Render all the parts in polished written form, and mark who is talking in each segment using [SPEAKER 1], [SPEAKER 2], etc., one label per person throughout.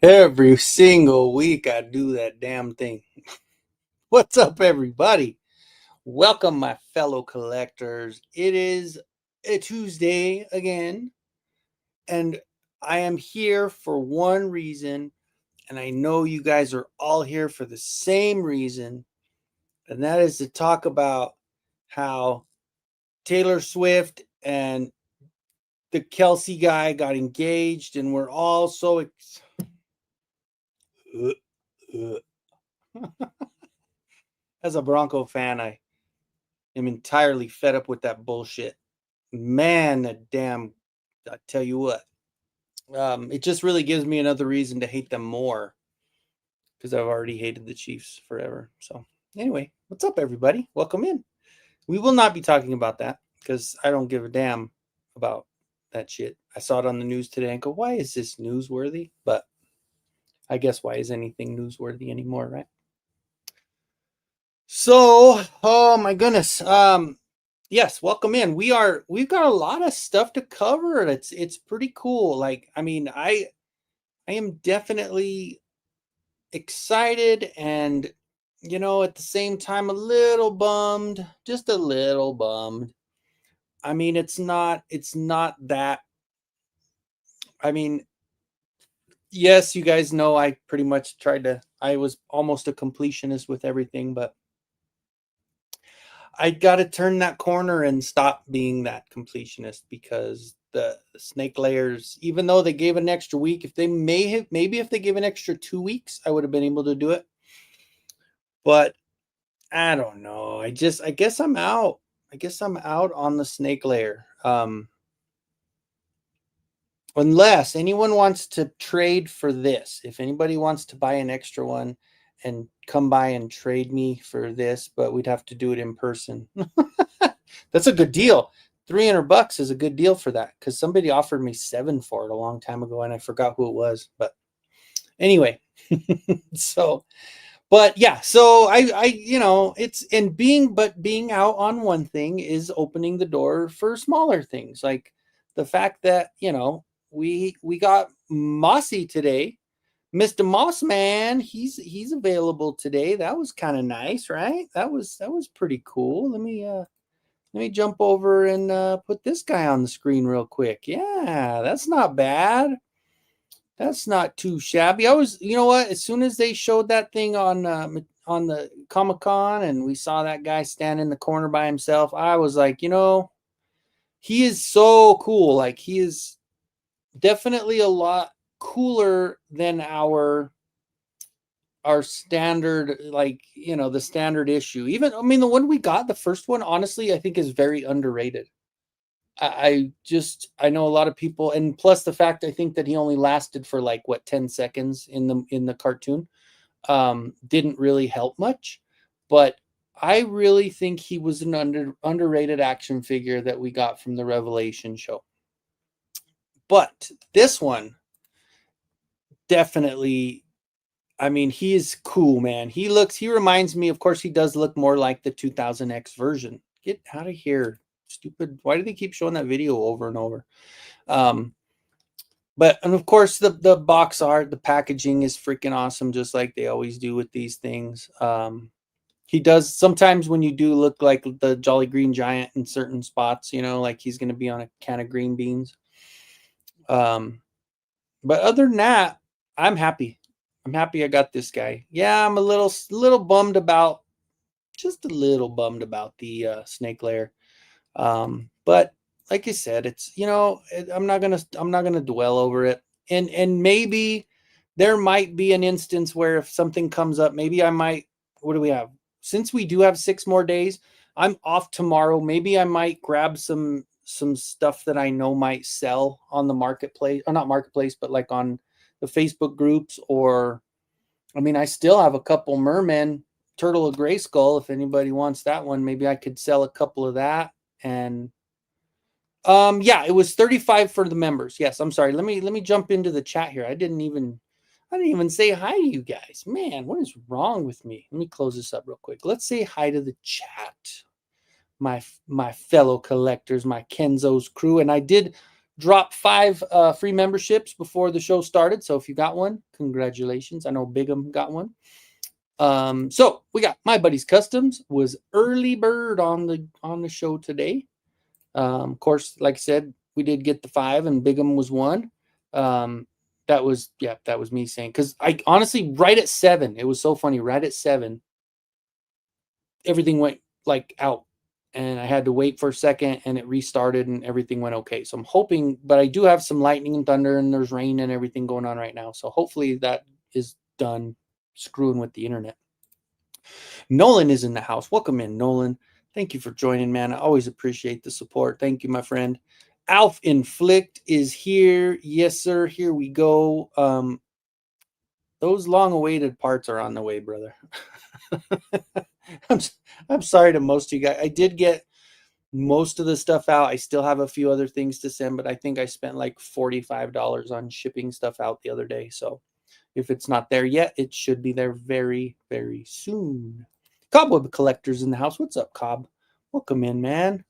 [SPEAKER 1] Every single week I do that damn thing. What's up, everybody? Welcome, my fellow collectors. It is a Tuesday again, and I am here for one reason, and I know you guys are all here for the same reason, and that is to talk about how Taylor Swift and the Kelsey guy got engaged, and we're all so as a Bronco fan, I am entirely fed up with that bullshit. Man, that damn, I tell you what, it just really gives me another reason to hate them more because I've already hated the Chiefs forever. So, anyway, what's up, everybody? Welcome in. We will not be talking about that because I don't give a damn about that shit. I saw it on the news today and go, why is this newsworthy? But I guess why is anything newsworthy anymore, right? So, oh my goodness. Yes, welcome in. We've got a lot of stuff to cover. It's pretty cool. Like, I mean, I am definitely excited and at the same time a little bummed, just a little bummed. I mean, it's not that. I mean, yes, you guys know I pretty much I was almost a completionist with everything, but I got to turn that corner and stop being that completionist because the snake layers, even though they gave an extra week, if they maybe if they gave an extra 2 weeks, I would have been able to do it. But I don't know. I guess I'm out. I guess I'm out on the snake layer. Unless anyone wants to trade for this, if anybody wants to buy an extra one and come by and trade me for this, but we'd have to do it in person. That's a good deal. $300 is a good deal for that because somebody offered me 7 for it a long time ago and I forgot who it was. But anyway, so but yeah, so it's and being out on one thing is opening the door for smaller things, like the fact that we got Mossy today. Mr. Moss Man, he's available today. That was kind of nice, right? That was pretty cool. Let me jump over and put this guy on the screen real quick. Yeah, that's not bad. That's not too shabby. I was, you know what? As soon as they showed that thing on the Comic Con and we saw that guy stand in the corner by himself, I was like, he is so cool. Like he is definitely a lot cooler than our standard, like the standard issue. Even I mean the one we got, the first one, honestly, I think is very underrated. I know a lot of people, and plus the fact I think that he only lasted for like what 10 seconds in the cartoon, didn't really help much. But I really think he was an underrated action figure that we got from the Revelation show. But this one definitely, I mean, he is cool, man. He reminds me, of course, he does look more like the 2000X version. Get out of here, stupid. Why do they keep showing that video over and over? Um, and of course, the box art, the packaging is freaking awesome, just like they always do with these things. He does sometimes when you do look like the Jolly Green Giant in certain spots, like he's going to be on a can of green beans. But other than that, I'm happy. I'm happy I got this guy. Yeah, I'm a little bummed about, just a little bummed about the snake layer. But like I said, it's I'm not gonna dwell over it. And maybe there might be an instance where if something comes up, maybe I might. What do we have? Since we do have 6 more days, I'm off tomorrow. Maybe I might grab some stuff that I know might sell on the marketplace, or not marketplace, but like on the Facebook groups. Or I mean, I still have a couple mermen turtle of gray skull. If anybody wants that one, maybe I could sell a couple of that. And yeah, it was 35 for the members. Yes, I'm sorry. Let me jump into the chat here. I didn't even say hi to you guys. Man, what is wrong with me? Let me close this up real quick. Let's say hi to the chat. My fellow collectors, my Kenzo's crew. And I did drop 5 free memberships before the show started. So if you got one, congratulations. I know Bigum got one. So we got My Buddy's Customs was early bird on the show today. Of course, like I said, we did get the 5 and Bigum was 1. That was me saying, because I honestly, right at 7, it was so funny. Right at 7, everything went like out, and I had to wait for a second, and it restarted, and everything went okay. So I'm hoping, but I do have some lightning and thunder, and there's rain and everything going on right now. So hopefully that is done screwing with the internet. Nolan is in the house. Welcome in, Nolan. Thank you for joining, man. I always appreciate the support. Thank you, my friend. Alf Inflict is here. Yes, sir. Here we go. Those long-awaited parts are on the way, brother. I'm sorry to most of you guys. I did get most of the stuff out. I still have a few other things to send, but I think I spent like $45 on shipping stuff out the other day. So if it's not there yet, it should be there very, very soon. Cobweb Collector's in the house. What's up, Cobb? Welcome in, man.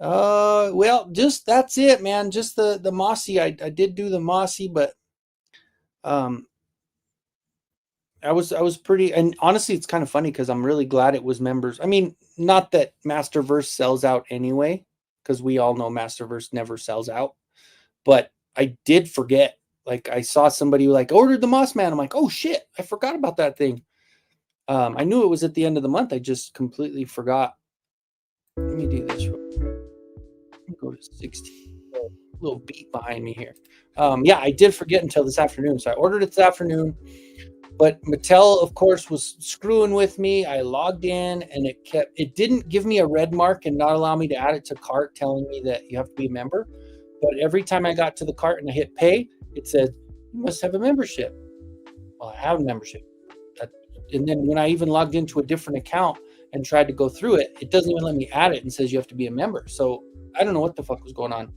[SPEAKER 1] Well, just that's it, man. Just the Mossy. I did do the Mossy, but I was pretty, and honestly, it's kind of funny because I'm really glad it was members. I mean, not that Masterverse sells out anyway, because we all know Masterverse never sells out. But I did forget. Like, I saw somebody who like ordered the Moss Man. I'm like, oh shit, I forgot about that thing. I knew it was at the end of the month. I just completely forgot. Let me do this. Let me go to 16. Little beat behind me here. Yeah, I did forget until this afternoon. So I ordered it this afternoon. But Mattel, of course, was screwing with me. I logged in, and it didn't give me a red mark and not allow me to add it to cart, telling me that you have to be a member. But every time I got to the cart and I hit pay, it said, you must have a membership. Well, I have a membership. And then when I even logged into a different account and tried to go through it, it doesn't even let me add it and says you have to be a member. So I don't know what the fuck was going on.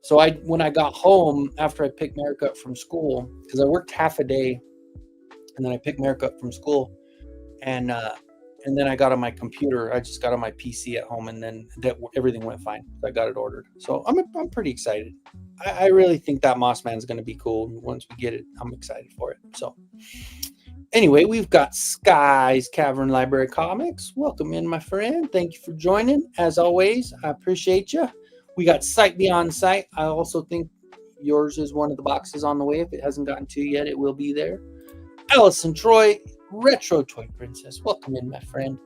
[SPEAKER 1] So when I got home after I picked Merrick up from school, because I worked half a day, and then I picked Merrick up from school, and then I got on my computer. I just got on my PC at home, and then everything went fine. I got it ordered. So I'm pretty excited. I really think that Moss Man is going to be cool. Once we get it, I'm excited for it. So anyway, we've got Sky's Cavern Library Comics. Welcome in, my friend. Thank you for joining. As always, I appreciate you. We got Sight Beyond Sight. I also think yours is one of the boxes on the way. If it hasn't gotten to you yet, it will be there. Allison Troy, Retro Toy Princess. Welcome in, my friend.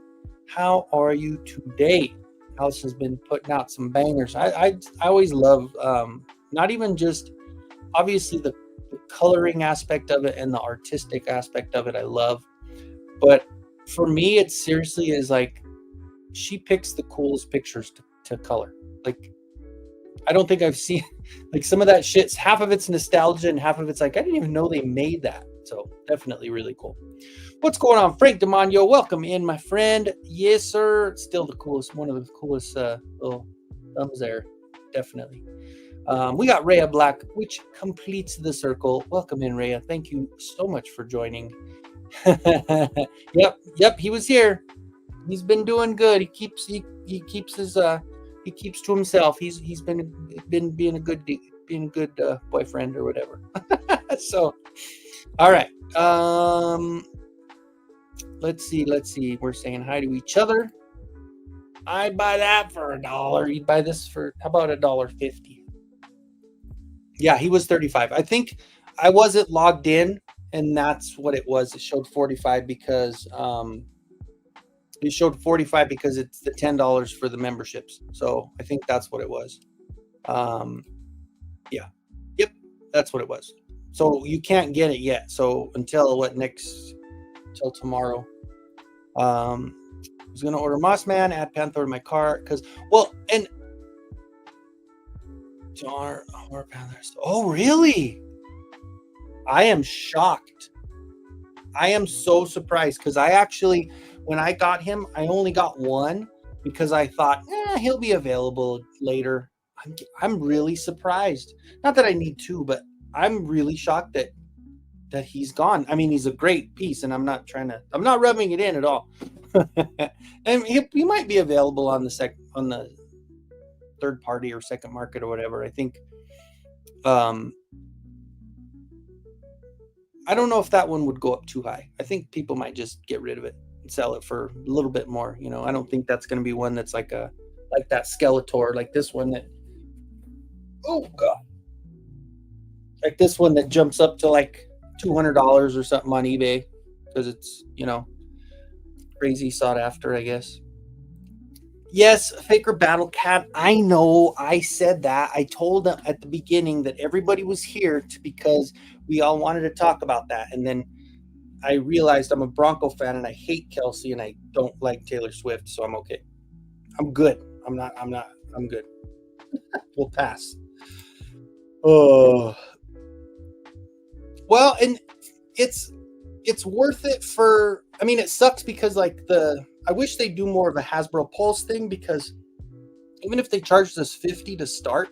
[SPEAKER 1] How are you today? Allison's been putting out some bangers. I always love, not even just, obviously, the coloring aspect of it and the artistic aspect of it, I love. But for me, it seriously is like, she picks the coolest pictures to color. Like, I don't think I've seen, like, some of that shit, half of it's nostalgia and half of it's like, I didn't even know they made that. So definitely really cool. What's going on? Frank DeMagno, welcome in, my friend. Yes, sir. Still the coolest, one of the coolest little thumbs there. Definitely. We got Rhea Black, which completes the circle. Welcome in, Rhea. Thank you so much for joining. Yep, he was here. He's been doing good. He keeps his he keeps to himself. He's been being a good boyfriend or whatever. So, all right. Let's see. We're saying hi to each other. I'd buy that for $1. You'd buy this for, how about $1.50? Yeah, he was 35. I think I wasn't logged in, and that's what it was. It showed 45 because it's the $10 for the memberships. So I think that's what it was. Yeah. Yep, that's what it was. So you can't get it yet. So until tomorrow. I was gonna order Moss Man, add Panther to my cart, because and Panthers. Oh, really? I am shocked. I am so surprised, because I actually, when I got him, I only got one because I thought, he'll be available later. I'm really surprised. Not that I need two, but I'm really shocked that he's gone. I mean, he's a great piece, and I'm not rubbing it in at all. And he might be available on the third party or second market or whatever. I think I don't know if that one would go up too high. I think people might just get rid of it and sell it for a little bit more. I don't think that's going to be one that's like that Skeletor, like this one that, oh God, like this one that jumps up to like $200 or something on eBay because it's, crazy sought after, I guess. Yes, Faker Battle Cat. I know. I said that. I told them at the beginning that everybody was here because we all wanted to talk about that. And then I realized I'm a Bronco fan and I hate Kelsey and I don't like Taylor Swift, so I'm okay. I'm good. I'm good. We'll pass. Oh. Well, and it's worth it for, I mean, it sucks because like I wish they do more of a Hasbro Pulse thing, because even if they charged us $50 to start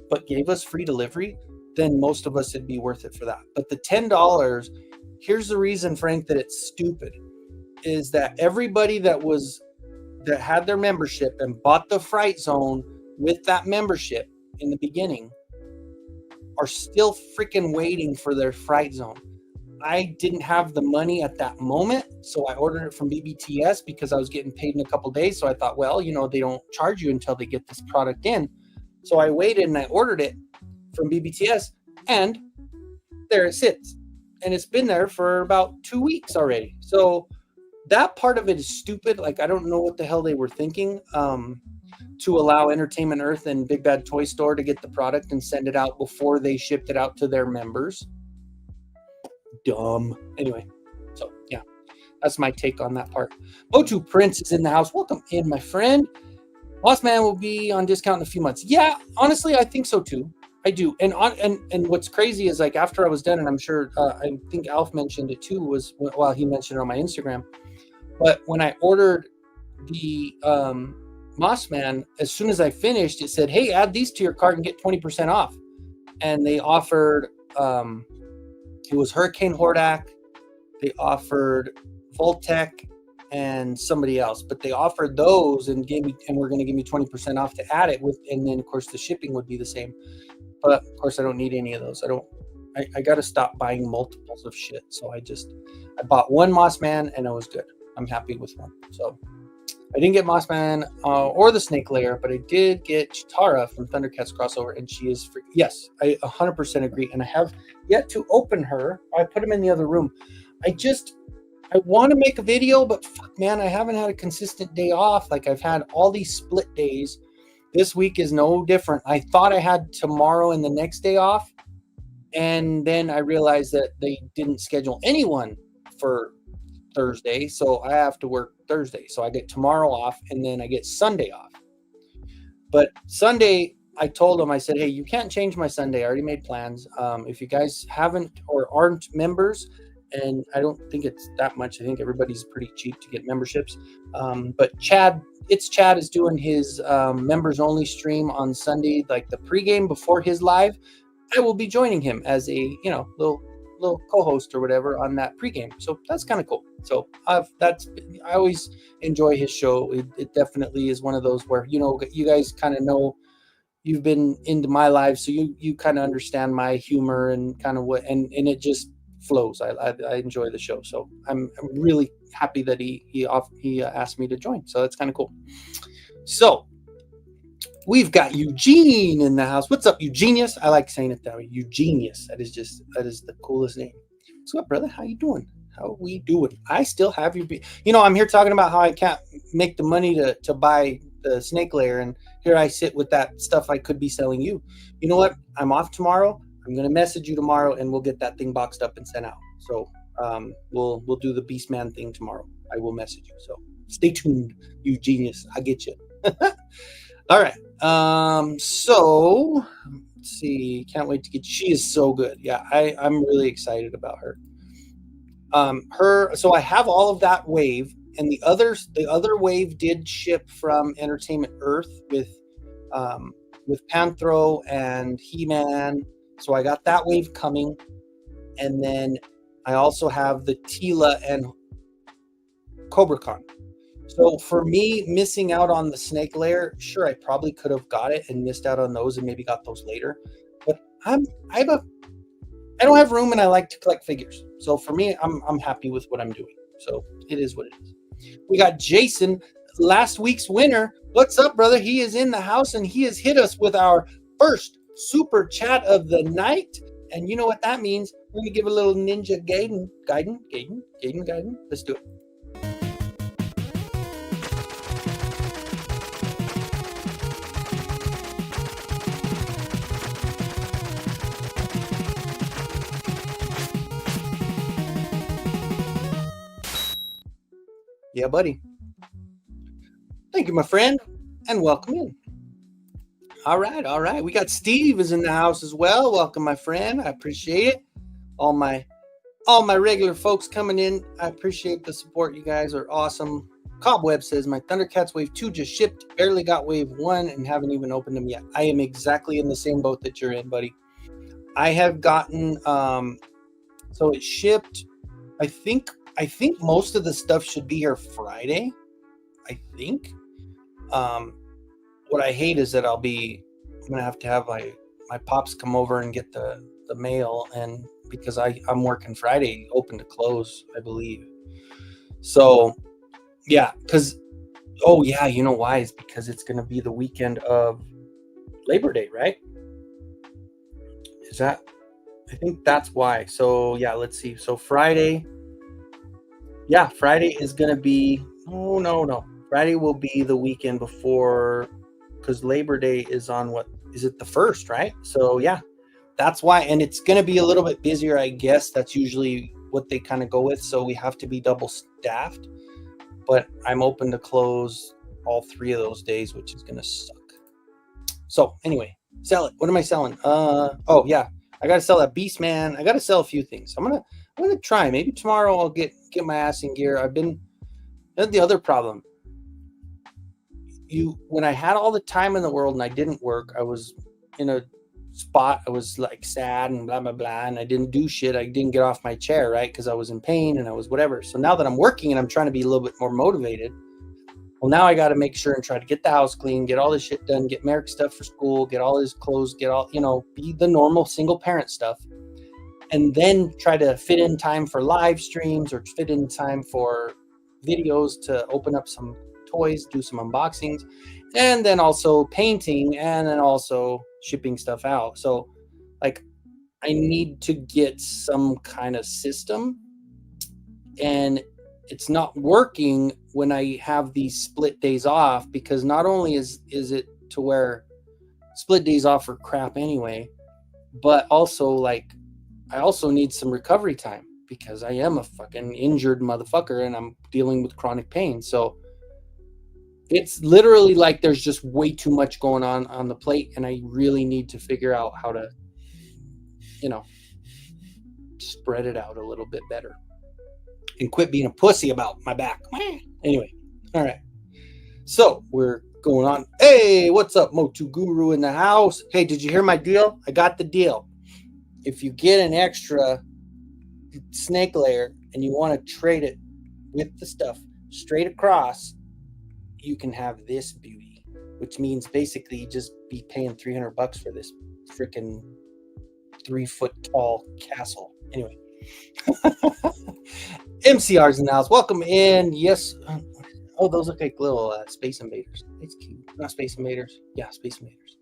[SPEAKER 1] but gave us free delivery, then most of us it'd be worth it for that. But the $10, here's the reason, Frank, that it's stupid, is that everybody that had their membership and bought the Fright Zone with that membership in the beginning are still freaking waiting for their Fright Zone. I didn't have the money at that moment, so I ordered it from BBTS because I was getting paid in a couple days. So I thought, well, they don't charge you until they get this product in. So I waited and I ordered it from BBTS, and there it sits. And it's been there for about 2 weeks already. So that part of it is stupid. Like, I don't know what the hell they were thinking, to allow Entertainment Earth and Big Bad Toy Store to get the product and send it out before they shipped it out to their members. Dumb. Anyway, so yeah, that's my take on that part. Motu Prince is in the house. Welcome in, my friend. Boss Man will be on discount in a few months. Yeah, honestly, I think so too. I do. And what's crazy is, like, after I was done, and I'm sure I think Alf mentioned it too, was while he mentioned it on my Instagram. But when I ordered the Moss Man, as soon as I finished, it said, "Hey, add these to your cart and get 20% off." And they offered it was Hurricane Hordak, they offered Voltec, and somebody else, but they offered those and were going to give me 20% off to add it with, and then of course the shipping would be the same. But of course I don't need any of those. I got to stop buying multiples of shit. So I bought one Moss Man and I was good. I'm happy with one. So I didn't get Moss Man or the Snake Layer, but I did get Chitara from Thundercats crossover, and she is free. Yes, I 100% agree, and I have yet to open her. I put them in the other room. I want to make a video, but fuck, man, I haven't had a consistent day off. Like, I've had all these split days. This week is no different. I thought I had tomorrow and the next day off, and then I realized that they didn't schedule anyone for Thursday, so I have to work Thursday. So I get tomorrow off, and then I get Sunday off. But Sunday, I told them, I said, hey, you can't change my Sunday. I already made plans. If you guys haven't or aren't members, and I don't think it's that much. I think everybody's pretty cheap to get memberships. But Chad is doing his members only stream on Sunday, like the pregame before his live. I will be joining him as a little co-host or whatever on that pregame. So that's kind of cool. So I always enjoy his show. It definitely is one of those where, you guys kind of know, you've been into my life, so you kind of understand my humor and kind of what, and it just flows. I enjoy the show. So I'm really happy that he asked me to join. So that's kind of cool. So we've got Eugene in the house. What's up, Eugenius? I like saying it that way. Eugenius. That is the coolest name. What's up, brother? How you doing? How we doing? I still have you. I'm here talking about how I can't make the money to buy the Snake Layer, and here I sit with that stuff I could be selling you. You know what? I'm off tomorrow. I'm gonna message you tomorrow, and we'll get that thing boxed up and sent out. So we'll do the Beastman thing tomorrow. I will message you. So stay tuned, Eugenius. I'll get you. All right. So let's see. Can't wait to get. She is so good. Yeah, I'm really excited about her. So I have all of that wave, and the other wave did ship from Entertainment Earth with Panthro and He-Man. So I got that wave coming, and then I also have the Tila and CobraCon. So for me, missing out on the Snake Layer, sure, I probably could have got it and missed out on those and maybe got those later. But I have a I don't have room and I like to collect figures. So for me, I'm happy with what I'm doing. So it is what it is. We got Jason, last week's winner. What's up, brother? He is in the house and he has hit us with our first super chat of the night. And you know what that means? We're gonna give a little ninja Gaiden. Let's do it. Yeah, buddy. Thank you, my friend, and welcome in. All right. We got Steve is in the house as well. Welcome, my friend. I appreciate it. All my regular folks coming in. I appreciate the support. You guys are awesome. Cobweb says my Thundercats Wave 2 just shipped. Barely got Wave 1 and haven't even opened them yet. I am exactly in the same boat that you're in, buddy. I have gotten so it shipped. I think most of the stuff should be here Friday. I think. What I hate is that I'm gonna have to have my pops come over and get the mail, and because I'm working Friday, open to close, I believe. So yeah, you know why? Is because it's gonna be the weekend of Labor Day, right? Is that? I think that's why. So yeah, let's see. So Friday is gonna be. Oh no. Friday will be the weekend before, because Labor Day is on what? Is it the 1st, right? So yeah, that's why. And it's going to be a little bit busier, I guess. That's usually what they kind of go with. So we have to be double staffed. But I'm open to close all 3 of those days, which is going to suck. So anyway, sell it. What am I selling? Oh yeah, I got to sell that Beast Man. I got to sell a few things. I'm gonna try. Maybe tomorrow I'll get my ass in gear. That's the other problem. When I had all the time in the world and I didn't work, I was in a spot. I was like sad and blah blah blah, and I didn't do shit. I didn't get off my chair, right? Because I was in pain and I was whatever. So now that I'm working and I'm trying to be a little bit more motivated, well, now I got to make sure and try to get the house clean, get all this shit done, get Merrick stuff for school, get all his clothes, get all, be the normal single parent stuff, and then try to fit in time for live streams or fit in time for videos to open up some toys, do some unboxings, and then also painting, and then also shipping stuff out. So like I need to get some kind of system, and it's not working when I have these split days off, because not only is it to where split days off are crap anyway, but also like I also need some recovery time because I am a fucking injured motherfucker and I'm dealing with chronic pain. So it's literally like there's just way too much going on the plate, and I really need to figure out how to, spread it out a little bit better and quit being a pussy about my back. Anyway, all right. So we're going on. Hey, what's up, Motu Guru in the house? Hey, did you hear my deal? I got the deal. If you get an extra snake layer and you want to trade it with the stuff straight across, you can have this beauty, which means basically you just be paying $300 for this freaking 3-foot tall castle. Anyway, MCR's in the house. Welcome in. Yes. Oh, those look like little Space Invaders. It's cute. Not Space Invaders. Yeah, Space Invaders.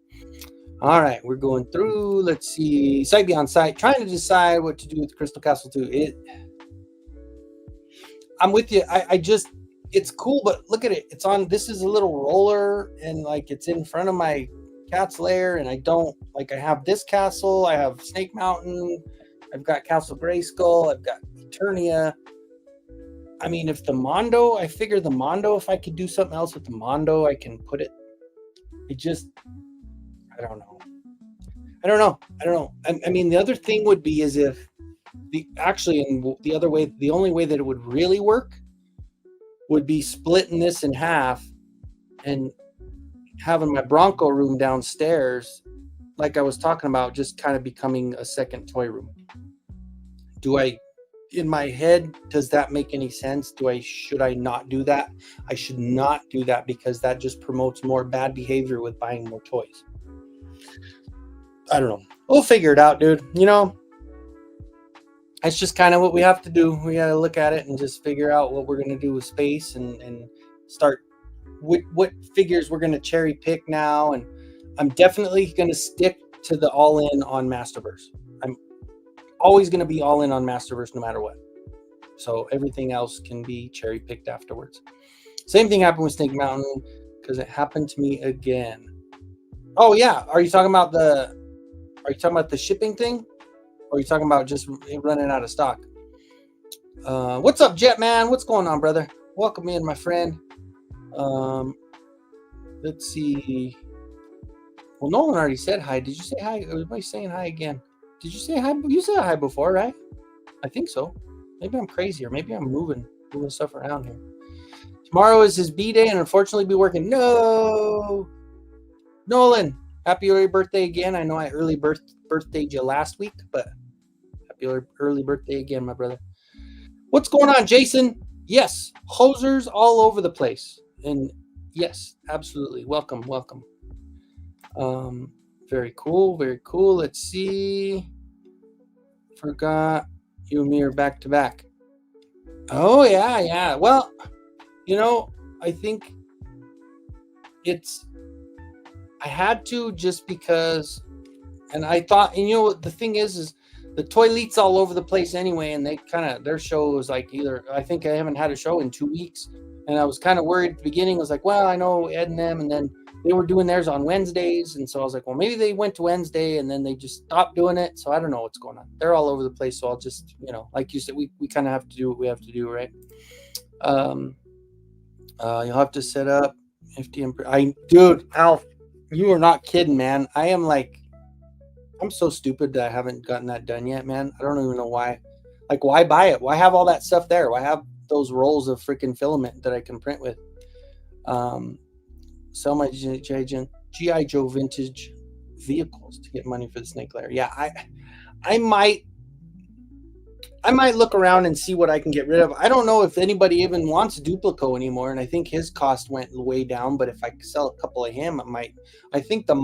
[SPEAKER 1] All right, we're going through. Let's see. Site beyond site. Trying to decide what to do with Crystal Castle 2. I'm with you. I just, it's cool, but look at it. It's on, this is a little roller, and like it's in front of my cat's lair, and I don't, like, I have this castle, I have Snake Mountain, I've got Castle Grayskull, I've got Eternia. I mean, if I figure the Mondo, if I could do something else with the Mondo, I can put it. I don't know. I mean, the other thing would be is if the only way that it would really work would be splitting this in half and having my Bronco room downstairs, like I was talking about, just kind of becoming a second toy room. In my head, does that make any sense? Should I not do that? I should not do that, because that just promotes more bad behavior with buying more toys. I don't know. We'll figure it out, dude. You know, it's just kind of what we have to do. We got to look at it and just figure out what we're going to do with space and start what figures we're going to cherry pick now. And I'm definitely going to stick to the all in on Masterverse. I'm always going to be all in on Masterverse no matter what. So everything else can be cherry picked afterwards. Same thing happened with Snake Mountain because it happened to me again. Oh yeah, are you talking about the shipping thing? Or are you talking about just running out of stock? What's up, Jetman? What's going on, brother? Welcome in, my friend. Let's see. Well, Nolan already said hi. Did you say hi? Everybody saying hi again. Did you say hi? You said hi before, right? I think so. Maybe I'm crazy, or maybe I'm moving stuff around here. Tomorrow is his B-day, and unfortunately be working. No! Nolan, happy early birthday again. I know I early birthdayed you last week, but happy early birthday again, my brother. What's going on, Jason? Yes, hosers all over the place. And yes, absolutely. Welcome. Very cool. Let's see. Forgot you and me are back to back. Oh, yeah. Well, you know, I think I had to just because, and I thought, and you know, the thing is the toilets all over the place anyway, and they their show was like I think I haven't had a show in 2 weeks, and I was kind of worried at the beginning. I was like, well, I know Ed and them, and then they were doing theirs on Wednesdays, and so I was like, well, maybe they went to Wednesday, and then they just stopped doing it, so I don't know what's going on. They're all over the place, so I'll just, you know, like you said, we kind of have to do what we have to do, right? You'll have to set up FDM. Dude, Alf, you are not kidding, man. I'm so stupid that I haven't gotten that done yet, man. I don't even know why. Like, why buy it? Why have all that stuff there? Why have those rolls of freaking filament that I can print with? Sell my G.I. Joe vintage vehicles to get money for the snake layer. Yeah, I might look around and see what I can get rid of. I don't know if anybody even wants Duplico anymore, and I think his cost went way down, but if I sell a couple of him, I might. I think the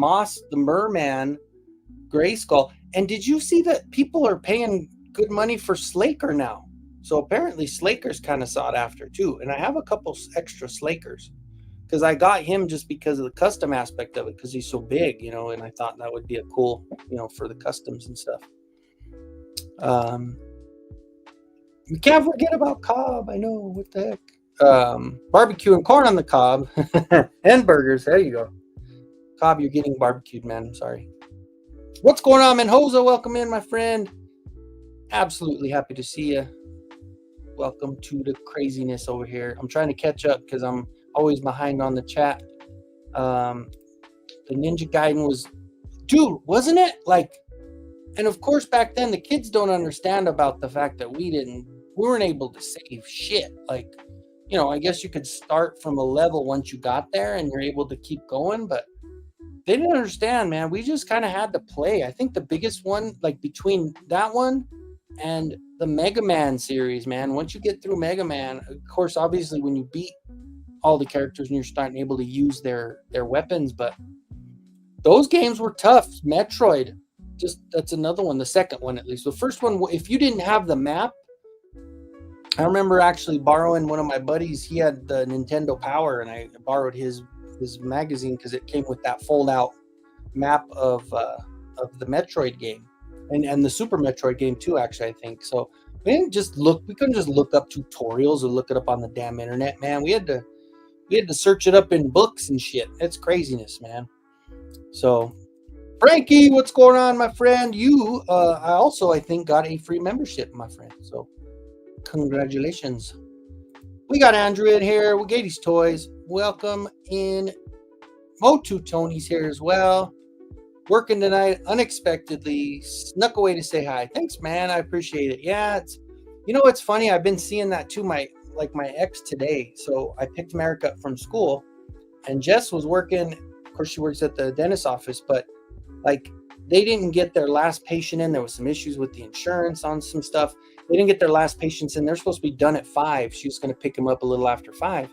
[SPEAKER 1] Merman Gray Skull. And did you see that people are paying good money for Slaker now? So apparently Slaker's kind of sought after too. And I have a couple extra Slakers because I got him just because of the custom aspect of it, because he's so big, you know, and I thought that would be a cool, you know, for the customs and stuff. You can't forget about Cobb. I know, what the heck. Barbecue and corn on the cob and burgers. There you go. Cobb, you're getting barbecued, man. I'm sorry. What's going on, Menhoza? Welcome in, my friend. Absolutely happy to see you. Welcome to the craziness over here. I'm trying to catch up because I'm always behind on the chat. The Ninja Gaiden was, dude, wasn't it? Like, and of course, back then, the kids don't understand about the fact that we weren't able to save shit. Like, you know, I guess you could start from a level once you got there and you're able to keep going, but they didn't understand, man. We just kind of had to play. I think the biggest one, like between that one and the Mega Man series, man, once you get through Mega Man, of course, obviously when you beat all the characters and you're starting able to use their weapons, but those games were tough. Metroid, just that's another one, the second one at least. The first one, if you didn't have the map, I remember actually borrowing one of my buddies. He had the Nintendo Power, and I borrowed his magazine because it came with that fold-out map of the Metroid game and the Super Metroid game too. Actually, I think so. We couldn't just look up tutorials or look it up on the damn internet, man. We had to search it up in books and shit. It's craziness, man. So, Frankie, what's going on, my friend? You, I think, got a free membership, my friend. So, congratulations. We got Andrew in here. We get his toys. Welcome in. Motu Tony's here as well. Working tonight unexpectedly. Snuck away to say hi. Thanks, man. I appreciate it. Yeah, it's funny. I've been seeing that too. My ex today. So I picked Merrick up from school, and Jess was working. Of course, she works at the dentist's office, but like they didn't get their last patient in. There was some issues with the insurance on some stuff. They didn't get their last patients in. They're supposed to be done at 5. She was going to pick him up a little after 5.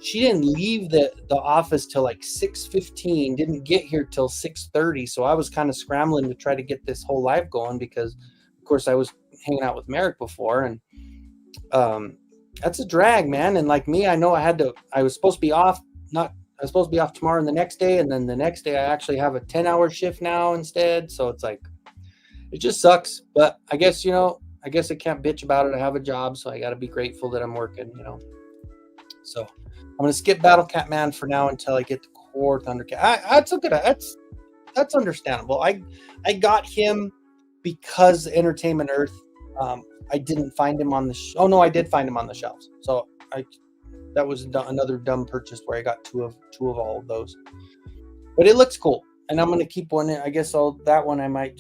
[SPEAKER 1] she didn't leave the office till like 6:15, didn't get here till 6:30. So I was kind of scrambling to try to get this whole live going because, of course, I was hanging out with Merrick before, and um, that's a drag, man. And like me, I know I was supposed to be off, not, I was supposed to be off tomorrow and the next day. And then the next day I actually have a 10-hour shift now instead. So it's like, it just sucks. But I guess, I guess I can't bitch about it. I have a job, so I got to be grateful that I'm working. So I'm going to skip Battle Cat Man for now until I get to Core Thundercat. That's okay. That's understandable. I got him because Entertainment Earth, I didn't find him on the oh no, I did find him on the shelves. So that was another dumb purchase where I got two of all of those. But it looks cool, and I'm gonna keep one. I guess that one I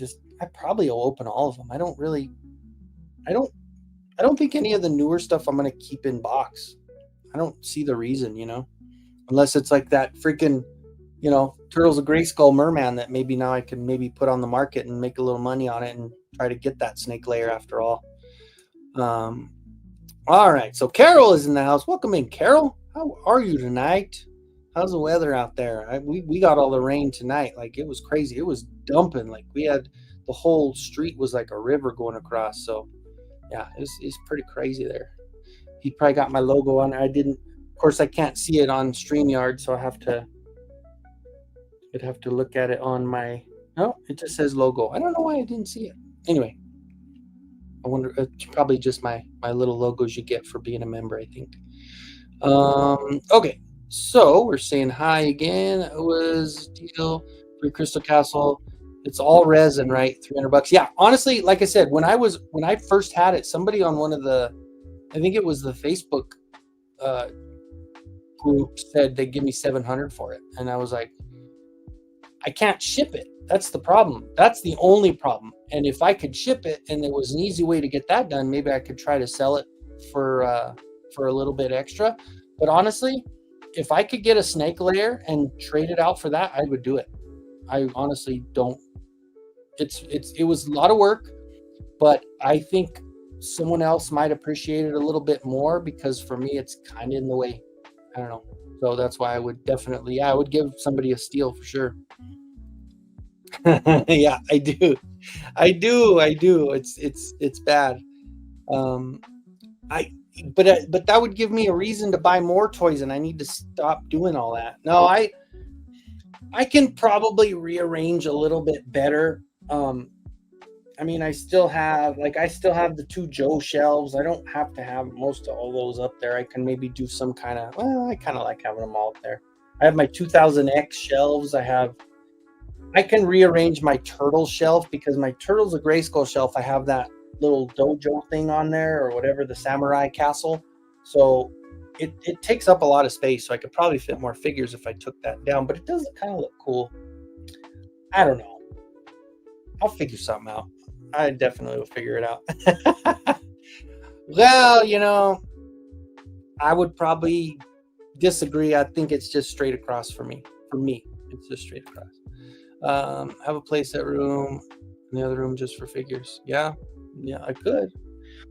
[SPEAKER 1] probably will open all of them. I don't think any of the newer stuff I'm gonna keep in box. I don't see the reason, unless it's like that freaking, Turtles of Grayskull Merman that maybe now I can maybe put on the market and make a little money on it and try to get that snake layer after all. All right, so Carol is in the house. Welcome in, Carol. How are you tonight? How's the weather out there? We got all the rain tonight. Like, it was crazy. It was dumping. Like, we had the whole street was like a river going across. So yeah, it's pretty crazy there. He probably got my logo on. I didn't. Of course, I can't see it on StreamYard, so I'd have to look at it on my. No, it just says logo. I don't know why I didn't see it. Anyway, I wonder. It's probably just my little logos you get for being a member, I think. Okay, so we're saying hi again. It was deal for Crystal Castle. It's all resin, right? $300. Yeah, honestly, like I said, when I first had it, somebody on one of the, I think it was the Facebook group, said they'd give me $700 for it, and I was like, I can't ship it. That's the problem. That's the only problem. And if I could ship it, and there was an easy way to get that done, maybe I could try to sell it for a little bit extra. But honestly, if I could get a snake layer and trade it out for that, I would do it. I honestly don't. It was a lot of work, but I think someone else might appreciate it a little bit more, because for me, it's kind of in the way. I don't know. So that's why I would definitely, I would give somebody a steal for sure. Yeah, I do. It's bad. But that would give me a reason to buy more toys, and I need to stop doing all that. No, I can probably rearrange a little bit better. I mean, I still have the two Joe shelves. I don't have to have most of all those up there. I can maybe do some kind of, I kind of like having them all up there. I have my 2000X shelves. I can rearrange my Turtle shelf, because my Turtles of Grayskull shelf, I have that little dojo thing on there, or whatever, the samurai castle. So it takes up a lot of space. So I could probably fit more figures if I took that down, but it does kind of look cool. I don't know. I'll figure something out. I definitely will figure it out. Well, I would probably disagree. I think it's just straight across for me. For me, it's just straight across. Have a playset room in the other room just for figures. Yeah, I could.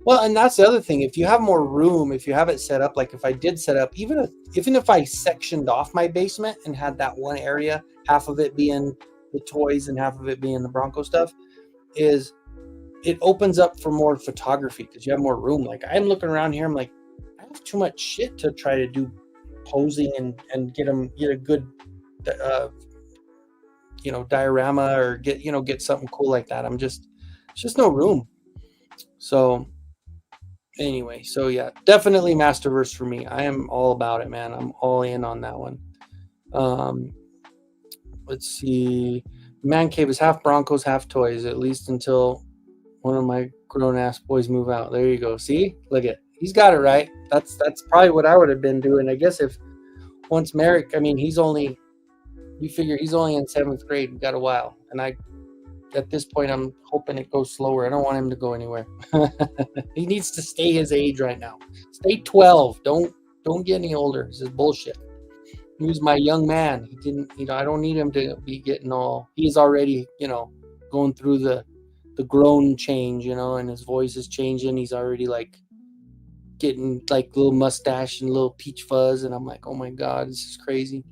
[SPEAKER 1] Well, and that's the other thing. If you have more room, if you have it set up, like if I did set up, even if I sectioned off my basement and had that one area, half of it being the toys and half of it being the Bronco stuff, it opens up for more photography, because you have more room. Like, I'm looking around here, I'm like, I have too much shit to try to do posing and get a good diorama, or get something cool like that. It's just no room. So anyway, so yeah, definitely Masterverse for me. I am all about it, man. I'm all in on that one. Let's see. Man Cave is half Broncos, half toys, at least until one of my grown-ass boys move out. There you go. See? Look at, he's got it right. That's probably what I would have been doing. I guess if once Merrick, I mean, you figure he's only in 7th grade. We got a while. And at this point, I'm hoping it goes slower. I don't want him to go anywhere. He needs to stay his age right now. Stay 12. Don't get any older. This is bullshit. He was my young man. He didn't, I don't need him to be getting all, he's already, going through the grown change, and his voice is changing. He's already like getting like little mustache and little peach fuzz, and I'm like, oh my god, this is crazy.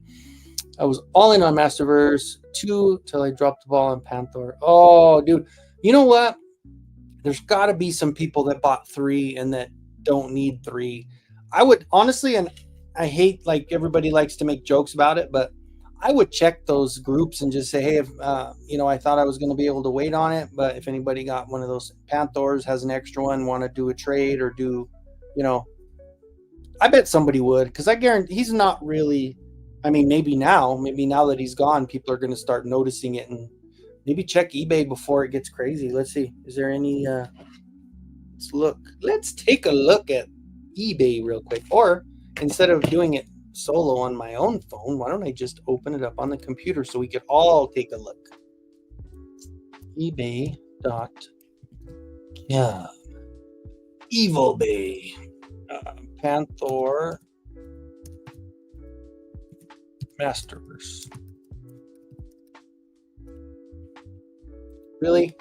[SPEAKER 1] I was all in on Masterverse 2 till I dropped the ball on Panther. Oh, dude, you know what? There's got to be some people that bought 3 and that don't need 3. I would honestly, and I hate like everybody likes to make jokes about it, but I would check those groups and just say, hey, if I thought I was going to be able to wait on it, but if anybody got one of those Panthers, has an extra one, want to do a trade or do, I bet somebody would, because I guarantee he's not really. I mean, maybe now that he's gone, people are going to start noticing it, and maybe check eBay before it gets crazy. Let's see. Is there any? Let's look. Let's take a look at eBay real quick. Or instead of doing it solo on my own phone, why don't I just open it up on the computer so we could all take a look? eBay.com. Evil Bay. Panther Masterverse. Really?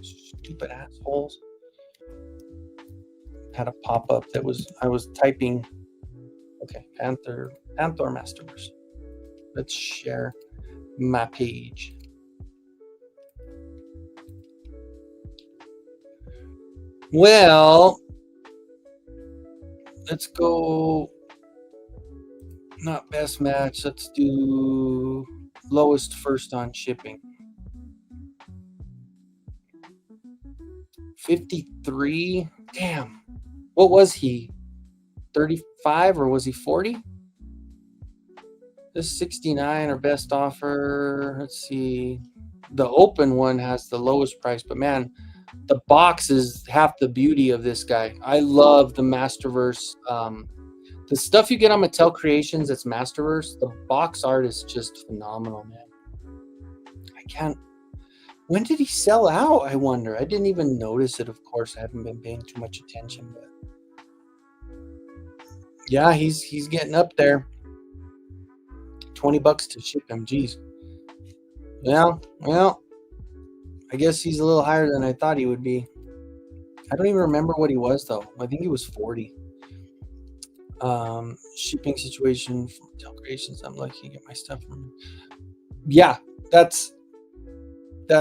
[SPEAKER 1] Stupid assholes. Had a pop-up that I was typing. Okay, Panther Masterverse. Let's share my page. Well, let's go. Not best match. Let's do lowest first on shipping. 53. Damn. What was he? 35 or was he 40? This 69 or best offer. Let's see. The open one has the lowest price, but man, the box is half the beauty of this guy. I love the Masterverse. The stuff you get on Mattel Creations that's Masterverse, the box art is just phenomenal, man. When did he sell out, I wonder? I didn't even notice it, of course. I haven't been paying too much attention, but yeah, he's getting up there. $20 to ship him, geez. Well, I guess he's a little higher than I thought he would be. I don't even remember what he was, though. I think he was 40. Shipping situation from Mattel Creations. I'm lucky to get my stuff from. Yeah, that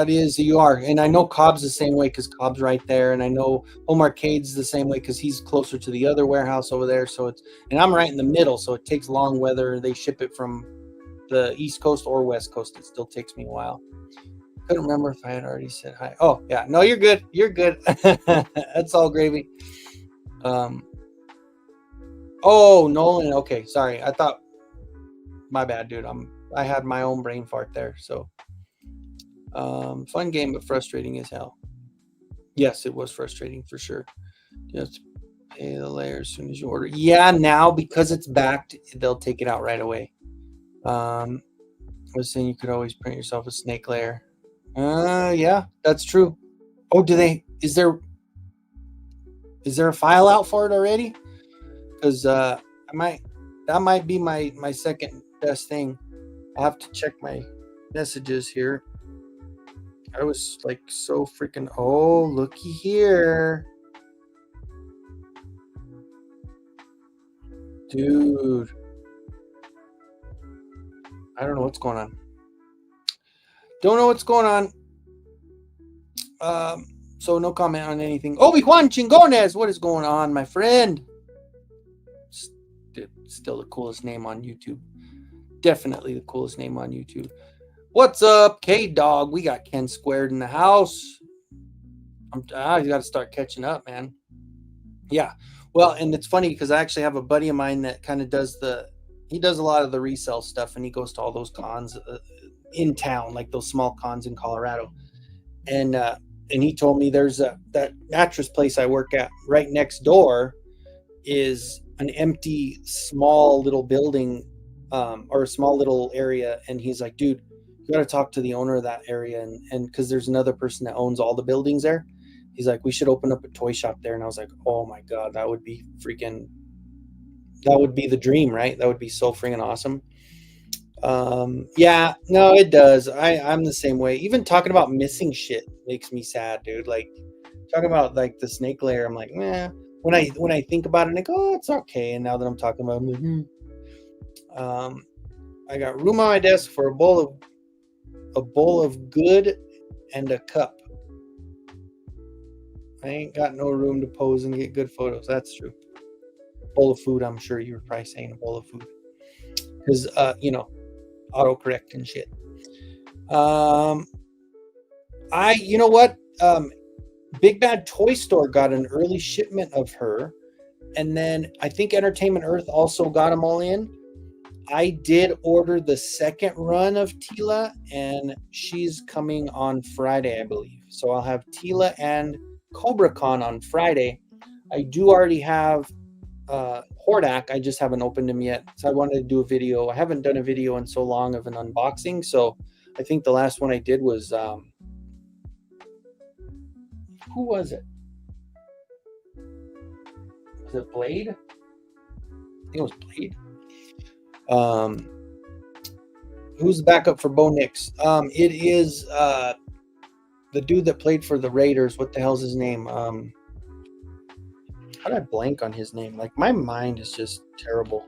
[SPEAKER 1] is you are, and I know Cobb's the same way because Cobb's right there, and I know Home Arcade's the same way because he's closer to the other warehouse over there. So and I'm right in the middle, so it takes long whether they ship it from the East Coast or West Coast. It still takes me a while. Couldn't remember if I had already said hi. Oh yeah, no, you're good. That's all gravy. Oh, Nolan. Okay, sorry. I thought. My bad, dude. I had my own brain fart there. So, fun game, but frustrating as hell. Yes, it was frustrating for sure. You have to pay the layer as soon as you order. Yeah, now because it's backed, they'll take it out right away. I was saying you could always print yourself a snake layer. Yeah, that's true. Oh, is there a file out for it already? Because that might be my second best thing. I'll have to check my messages here. I was like so freaking. Oh, looky here, dude. I don't know what's going on. So no comment on anything. Obi-Juan Chingones, what is going on, my friend? Still the coolest name on YouTube. Definitely the coolest name on YouTube. What's up, K-Dog? We got Ken Squared in the house. I got to start catching up, man. Yeah. Well, and it's funny because I actually have a buddy of mine that kind of does a lot of the resale stuff, and he goes to all those cons in town, like those small cons in Colorado. And he told me there's that mattress place I work at right next door is an empty small little building or a small little area, and he's like, dude, you got to talk to the owner of that area, and because there's another person that owns all the buildings there. He's like, we should open up a toy shop there. And I was like, oh my god, that would be the dream, right? That would be so freaking awesome. Yeah, no, it does. I'm the same way. Even talking about missing shit makes me sad, dude. Like talking about like the snake layer, I'm like, meh. when I think about it, and I go, oh, it's okay. And now that I'm talking about it, I'm like, I got room on my desk for a bowl of good and a cup. I ain't got no room to pose and get good photos. That's true. Bowl of food. I'm sure you were probably saying a bowl of food because autocorrect and shit. You know what? Big Bad Toy Store got an early shipment of her, and then I think Entertainment Earth also got them all in. I did order the second run of Tila, and she's coming on Friday, I believe. So I'll have Tila and Cobra Con on Friday. I do already have Hordak. I just haven't opened him yet. So I wanted to do a video. I haven't done a video in so long of an unboxing. So I think the last one I did was, who was it? Was it Blade? I think it was Blade. Who's the backup for Bo Nix? It is the dude that played for the Raiders. What the hell's his name? How did I blank on his name? Like, my mind is just terrible.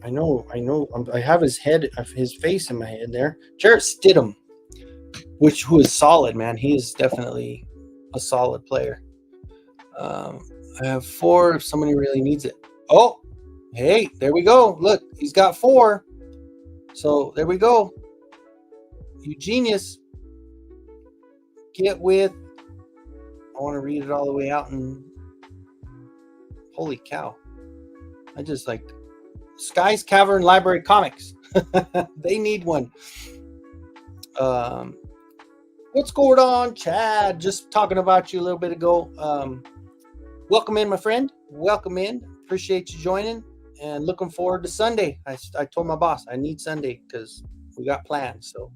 [SPEAKER 1] I know. I have his face in my head there. Jarrett Stidham, who is solid, man. He is definitely a solid player. I have 4 if somebody really needs it. Oh, hey, there we go. Look, he's got 4. So there we go. You genius. Get with. I want to read it all the way out, and holy cow. I just like Sky's Cavern Library Comics. They need one. What's going on, Chad? Just talking about you a little bit ago. Welcome in, my friend. Welcome in. Appreciate you joining, and looking forward to Sunday. I told my boss I need Sunday because we got plans. So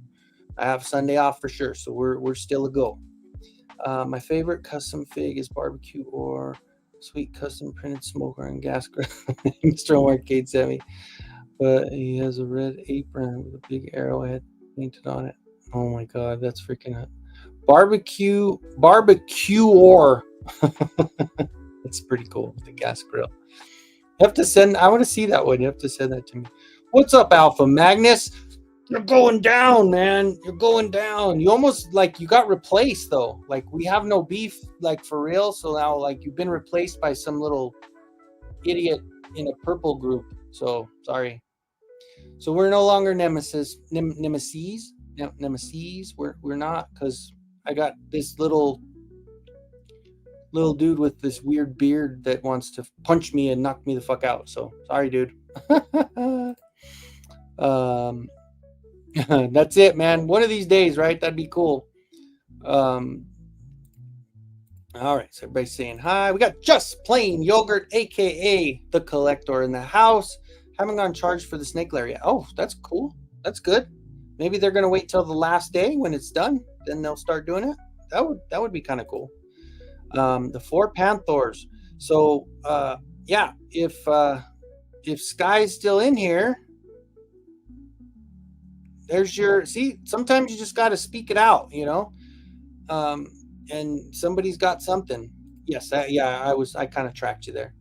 [SPEAKER 1] I have Sunday off for sure. So we're still a go. My favorite custom fig is barbecue or sweet custom printed smoker and gas grill. Mr. Arcade sent me, but he has a red apron with a big arrowhead painted on it. Oh my god, that's freaking it. Barbecue or it's pretty cool with the gas grill. You have to send. I want to see that one. You have to send that to me. What's up, Alpha Magnus? You're going down, man. You're going down. You almost you got replaced though. Like, we have no beef, like, for real. So now, you've been replaced by some little idiot in a purple group. So sorry. So we're no longer nemesis. Nemesis. We're not, because I got this little dude with this weird beard that wants to punch me and knock me the fuck out. So sorry, dude. That's it, man. One of these days, right? That'd be cool. All right, so everybody's saying hi. We got Just Plain Yogurt, aka the Collector, in the house. Haven't gone charged for the snake lair yet. Oh, that's cool. That's good. Maybe they're gonna wait till the last day when it's done, then they'll start doing it. That would be kind of cool. The 4 Panthers. So yeah, if Sky's still in here, there's your. See, sometimes you just got to speak it out, and somebody's got something. Yes, I kind of tracked you there.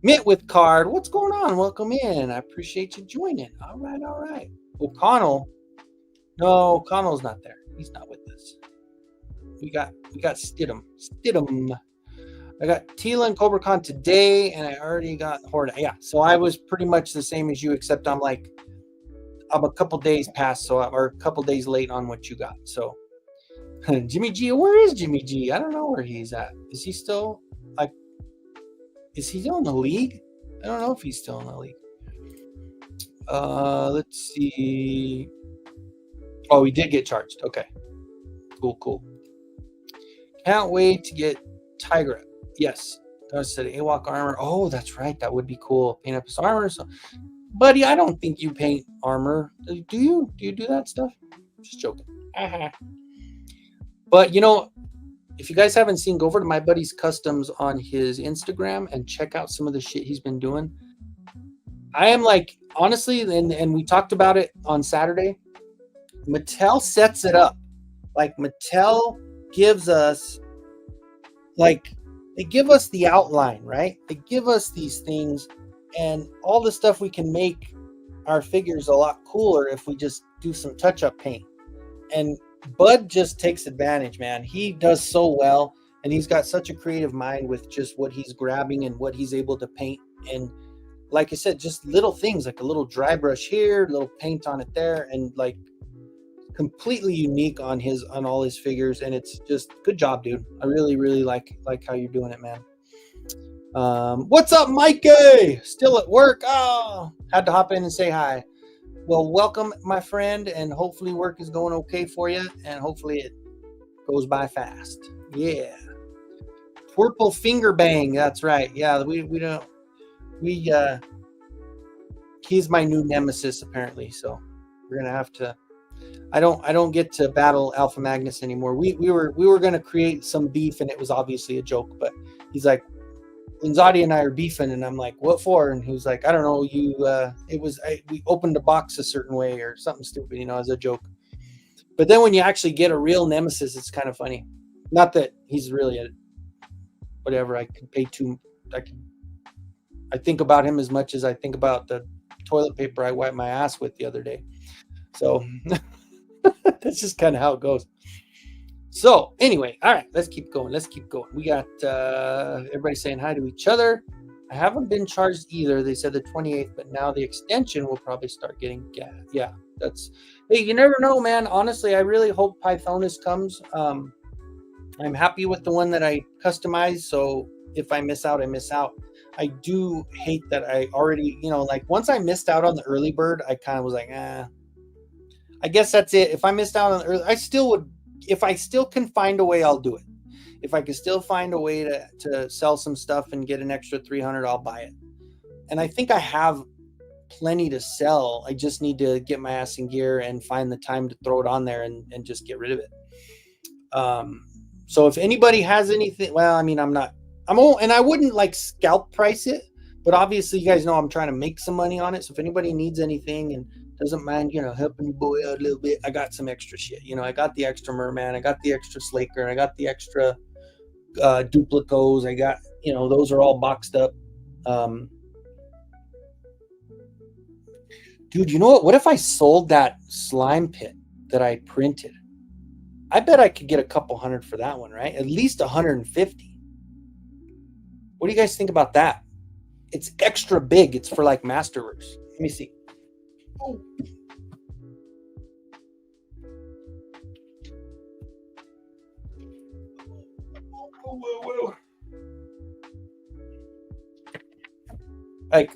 [SPEAKER 1] Mitt with card. What's going on? Welcome in. I appreciate you joining. All right. O'Connell. No, O'Connell's not there. He's not with us. We got Stidham. I got Tila and Cobra Con today, and I already got Horda. Yeah, so I was pretty much the same as you, except I'm a couple days past, or a couple days late on what you got. So Jimmy G, where is Jimmy G? I don't know where he's at. Is he still is he still in the league? I don't know if he's still in the league. Let's see. Oh, he did get charged. Okay. Cool. Can't wait to get Tiger. Yes. I said AWOC armor. Oh, that's right. That would be cool. Paint up his armor. So, buddy, I don't think you paint armor. Do you? Do you do that stuff? Just joking. But, if you guys haven't seen, go over to my buddy's customs on his Instagram and check out some of the shit he's been doing. I am honestly, and we talked about it on Saturday, Mattel sets it up. Mattel gives us like, they give us the outline, right? They give us these things and all the stuff we can make our figures a lot cooler if we just do some touch-up paint. And Bud just takes advantage, man. He does so well, and he's got such a creative mind with just what he's grabbing and what he's able to paint. And like I said, just little things like a little dry brush here, little paint on it there, and like completely unique on all his figures. And it's just good job, dude. I really like how you're doing it, man. What's up, Mikey? Still at work? Oh, had to hop in and say hi. Well, welcome, my friend, and hopefully work is going okay for you, and hopefully it goes by fast. Yeah. Purple finger bang. That's right. Yeah, he's my new nemesis apparently, so we're gonna have to. I don't get to battle Alpha Magnus anymore. We were gonna create some beef, and it was obviously a joke, but he's like, Linzati and I are beefing, and I'm like, what for? And he was like, I don't know, we opened a box a certain way or something stupid, as a joke. But then when you actually get a real nemesis, it's kind of funny. Not that he's really whatever. I think about him as much as I think about the toilet paper I wiped my ass with the other day. So that's just kind of how it goes. So anyway, all right, let's keep going. We got everybody saying hi to each other. I haven't been charged either. They said the 28th, but now the extension will probably start getting gas. Yeah, hey, you never know, man. Honestly, I really hope Pythonus comes. I'm happy with the one that I customized. So if I miss out, I miss out. I do hate that I already, like once I missed out on the early bird, I kind of was like, I guess that's it. If I missed out on the early, I still would. If I still can find a way, I'll do it. If I can still find a way to sell some stuff and get an extra 300, I'll buy it. And I think I have plenty to sell. I just need to get my ass in gear and find the time to throw it on there and just get rid of it. So if anybody has anything, well, I mean, and I wouldn't like scalp price it, but obviously you guys know I'm trying to make some money on it. So if anybody needs anything and doesn't mind, helping your boy out a little bit, I got some extra shit. I got the extra Merman, I got the extra Slaker, I got the extra Duplicos. I got, those are all boxed up. Dude, you know what? What if I sold that slime pit that I printed? I bet I could get a couple hundred for that one, right? At least 150. What do you guys think about that? It's extra big. It's for like Masterworks. Let me see. Oh. Whoa. Like,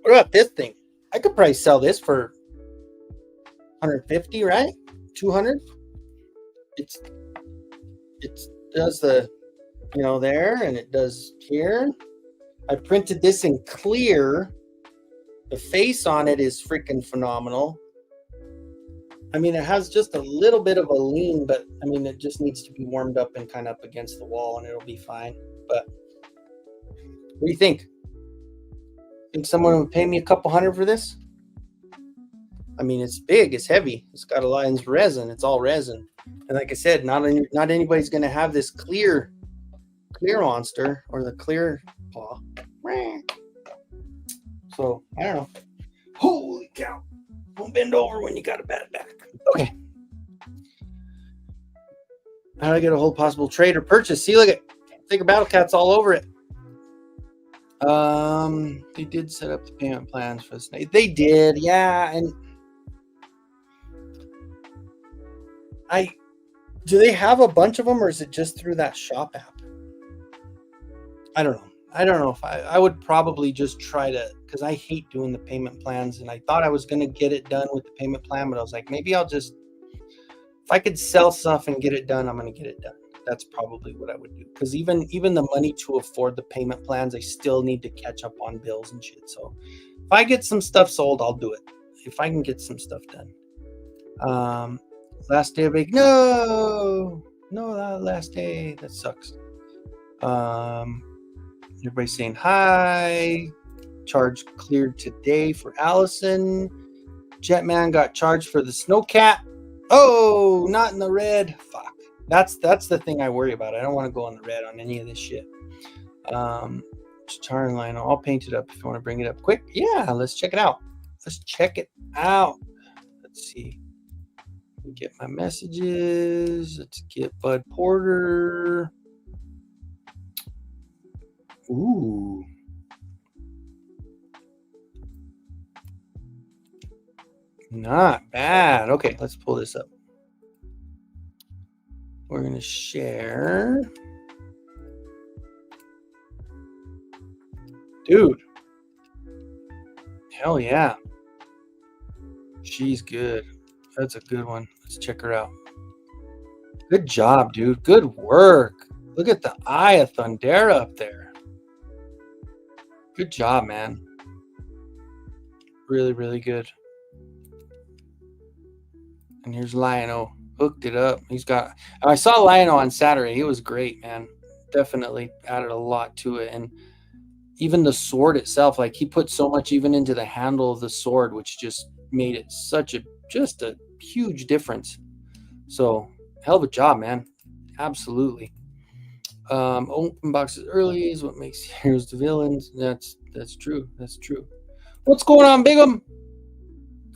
[SPEAKER 1] what about this thing? I could probably sell this for 150, right? 200. It does the, there, and it does here. I printed this in clear. The face on it is freaking phenomenal. I mean, it has just a little bit of a lean, but I mean, it just needs to be warmed up and kind of up against the wall, and it'll be fine. But what do you think? Think someone would pay me a couple hundred for this? I mean, it's big, it's heavy, it's got a lot of resin. It's all resin, and like I said, not anybody's going to have this clear monster or the clear paw. So I don't know. Holy cow! Don't bend over when you got a bad back. Okay. How do I get a whole possible trade or purchase? See, look at Figure Battle Cat's all over it. They did set up the payment plans for this. They did, yeah. And do they have a bunch of them, or is it just through that shop app? I don't know if I would probably just try to, because I hate doing the payment plans, and I thought I was going to get it done with the payment plan, but I was like, maybe I'll just, if I could sell stuff and get it done, I'm going to get it done. That's probably what I would do, because even the money to afford the payment plans, I still need to catch up on bills and shit. So if I get some stuff sold, I'll do it. If I can get some stuff done. Last day of week. No, last day. That sucks. Everybody's saying hi. Charge cleared today for Allison. Jetman got charged for the Snowcat. Oh, not in the red. Fuck. That's the thing I worry about. I don't want to go on the red on any of this shit. Star and Lionel, I'll paint it up if you want to bring it up quick. Yeah, let's check it out. Let's check it out. Let's see. Get my messages. Let's get Bud Porter. Ooh. Not bad. Okay, let's pull this up. We're going to share. Dude. Hell yeah. She's good. That's a good one. Let's check her out. Good job, dude. Good work. Look at the eye of Thundera up there. Good job, man. Really, really good. And here's Lionel. Hooked it up. I saw Lionel on Saturday. He was great, man. Definitely added a lot to it. And even the sword itself, like he put so much even into the handle of the sword, which just made it just a huge difference. So hell of a job, man. Absolutely. Open boxes early is what makes heroes the villains. That's true. That's true. What's going on, Bigum?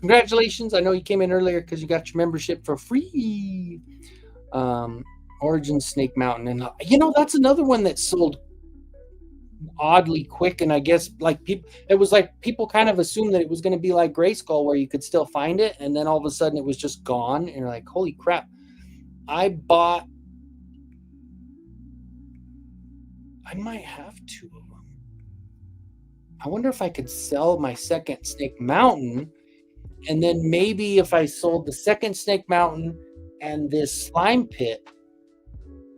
[SPEAKER 1] Congratulations. I know you came in earlier because you got your membership for free. Origin Snake Mountain. And that's another one that sold oddly quick. And I guess people kind of assumed that it was going to be like Grayskull where you could still find it. And then all of a sudden it was just gone. And you're like, holy crap. I might have two of them. I wonder if I could sell my second Snake Mountain. And then maybe if I sold the second Snake Mountain and this slime pit,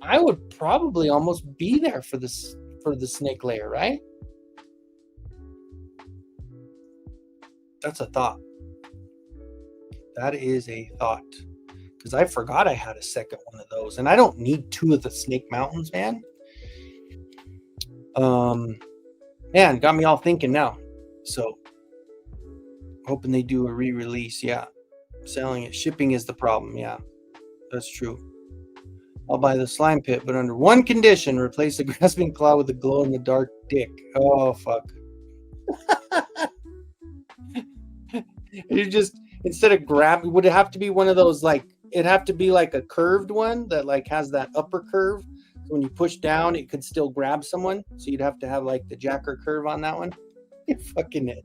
[SPEAKER 1] I would probably almost be there for the snake layer, right? That's a thought. That is a thought. Because I forgot I had a second one of those. And I don't need two of the Snake Mountains, man. Man, got me all thinking now. So hoping they do a re-release. Yeah, selling it, shipping is the problem. Yeah, that's true. I'll buy the slime pit, but under one condition: replace the grasping claw with a glow-in-the-dark dick. Oh fuck! You just instead of grab, would it have to be one of those it'd have to be like a curved one that has that upper curve. So when you push down, it could still grab someone. So you'd have to have the jacker curve on that one. You're fucking it.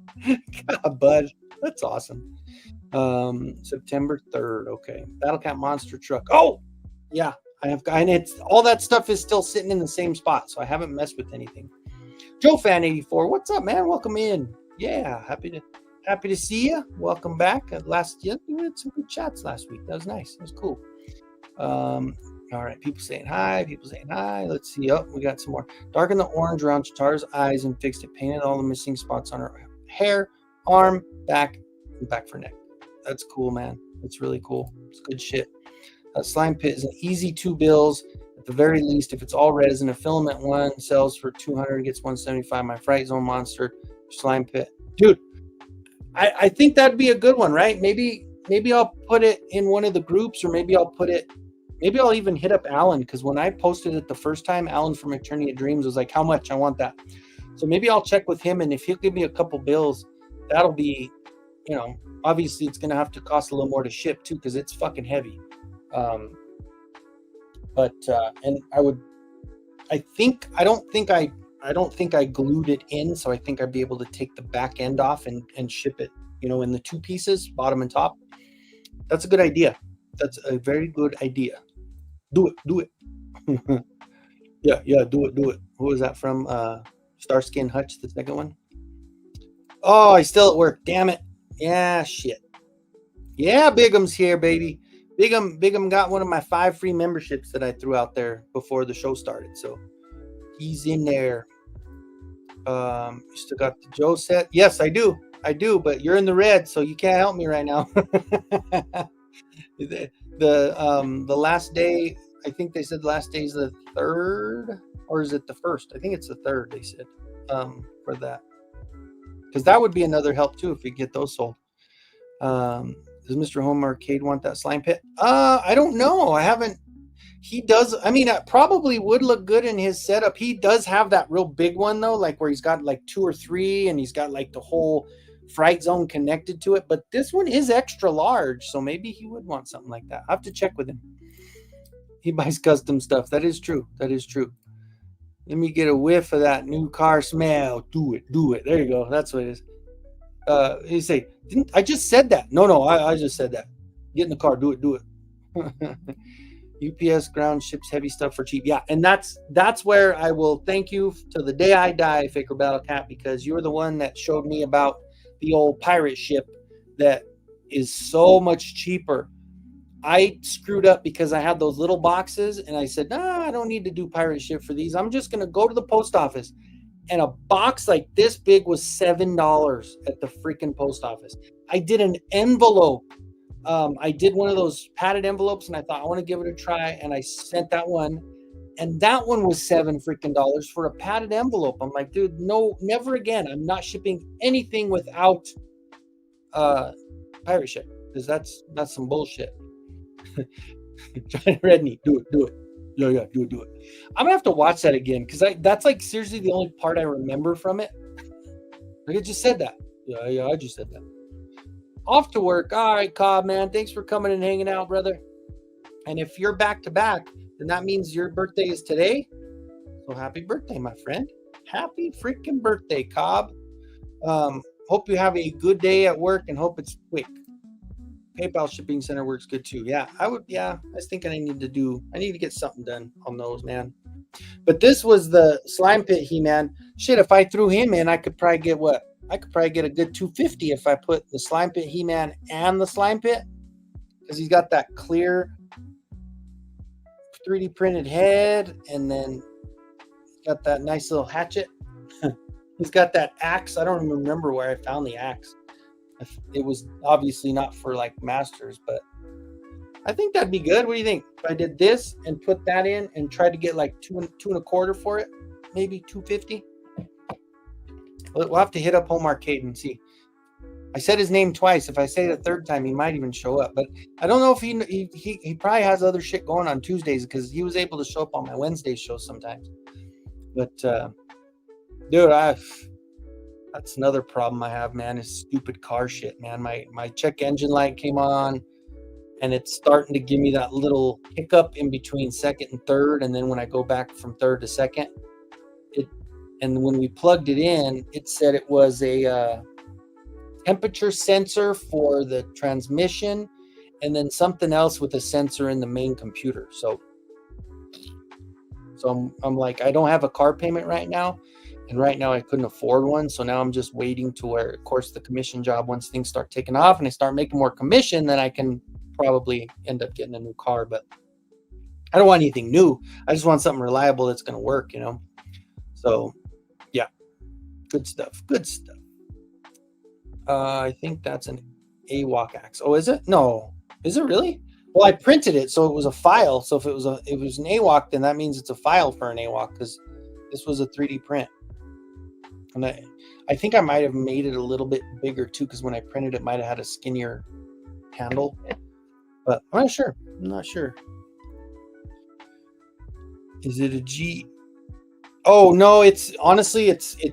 [SPEAKER 1] God, bud. That's awesome. September 3rd. Okay. Battle Cat Monster Truck. Oh, yeah. I have, and it's all that stuff is still sitting in the same spot, so I haven't messed with anything. Joe Fan 84. What's up, man? Welcome in. Yeah, happy to see you. Welcome back. We had some good chats last week. That was nice. That was cool. All right, people saying hi. Let's see. Oh, we got some more. Darken the orange around Chitara's eyes and fixed it. Painted all the missing spots on her hair, arm, back, and back for neck. That's cool, man. That's really cool. It's good shit. Slime pit is an easy 2 bills. At the very least, if it's all red, isn't a filament one, sells for 200, gets 175. My Fright Zone monster, slime pit. Dude, I think that'd be a good one, right? Maybe I'll put it in one of the groups, or maybe I'll even hit up Alan, because when I posted it the first time, Alan from Eternity of Dreams was like, how much? I want that. So maybe I'll check with him, and if he'll give me a couple bills, that'll be, obviously it's going to have to cost a little more to ship too, because it's fucking heavy. And I don't think I glued it in, so I think I'd be able to take the back end off and ship it, in the 2 pieces, bottom and top. That's a good idea. That's a very good idea. Do it. Yeah, do it. Who was that from? Starskin Hutch, the second one. Oh, he's still at work. Damn it. Yeah, shit. Yeah, Bigum's here, baby. Bigum got one of my 5 free memberships that I threw out there before the show started. So he's in there. You still got the Joe set? Yes, I do, but you're in the red, so you can't help me right now. The last day, I think they said the last day is the 3rd, or is it the 1st? I think it's the 3rd, they said, for that. Because that would be another help too if we get those sold. Does Mr. Home Arcade want that slime pit? I don't know. I haven't. He does. I mean, it probably would look good in his setup. He does have that real big one though, like where he's got like 2 or 3, and he's got like the whole fright zone connected to it. But this one is extra large, so maybe he would want something like that. I have to check with him. He buys custom stuff. That is true. That is true. Let me get a whiff of that new car smell. Do it. Do it. There you go. That's what it is. You say, didn't I just said that? No, I just said that. Get in the car. Do it. Do it. UPS ground ships heavy stuff for cheap. Yeah, and that's where I will thank you to the day I die, Faker Battle Cat, because you're the one that showed me about the old pirate ship that is so much cheaper. I screwed up because I had those little boxes, and I said, nah, I don't need to do pirate ship for these. I'm just going to go to the post office. And a box like this big was $7 at the freaking post office. I did an envelope. I did one of those padded envelopes, and I thought I want to give it a try, and I sent that one, and that one was $7 freaking for a padded envelope. I'm like, dude, no, never again. I'm not shipping anything without pirate ship, because that's some bullshit. Johnny Redney, do it. Yeah, do it. I'm gonna have to watch that again, because that's like seriously the only part I remember from it. Like I just said that. Yeah, I just said that. Off to work. All right, Cobb, man. Thanks for coming and hanging out, brother. And if you're back to back, then that means your birthday is today. So happy birthday, my friend. Happy freaking birthday, Cobb. Hope you have a good day at work, and hope it's quick. PayPal shipping center works good too. Yeah, I was thinking I need to get something done on those, man. But this was the slime pit He-Man. Shit, if I threw him in, I could probably get what? I could probably get a good $250 if I put the slime pit He-Man and the slime pit, because he's got that clear 3D printed head, and then got that nice little hatchet. He's got that axe. I don't even remember where I found the axe. It was obviously not for like masters, but I think that'd be good. What do you think? If I did this and put that in and tried to get like two and a quarter for it, maybe $250. We'll have to hit up Home Arcade and see. I said his name twice. If I say it a third time, he might even show up. But I don't know if he probably has other shit going on Tuesdays, because he was able to show up on my Wednesday show sometimes. But dude, that's another problem I have, man, is stupid car shit, man. My check engine light came on, and it's starting to give me that little hiccup in between second and third, and then when I go back from third to second, and when we plugged it in, it said it was a temperature sensor for the transmission, and then something else with a sensor in the main computer. So I'm like, I don't have a car payment right now, and right now I couldn't afford one. So now I'm just waiting to where, of course, the commission job, once things start taking off and I start making more commission, then I can probably end up getting a new car. But I don't want anything new. I just want something reliable that's going to work, So yeah, good stuff. I think that's an AWOC axe. Oh, is it? No. Is it really? Well, I printed it, so it was a file. So if it was an AWOC, then that means it's a file for an AWOC, because this was a 3D print. And I think I might have made it a little bit bigger too, because when I printed it, might have had a skinnier handle. But I'm not sure. Is it a G? Oh no, it's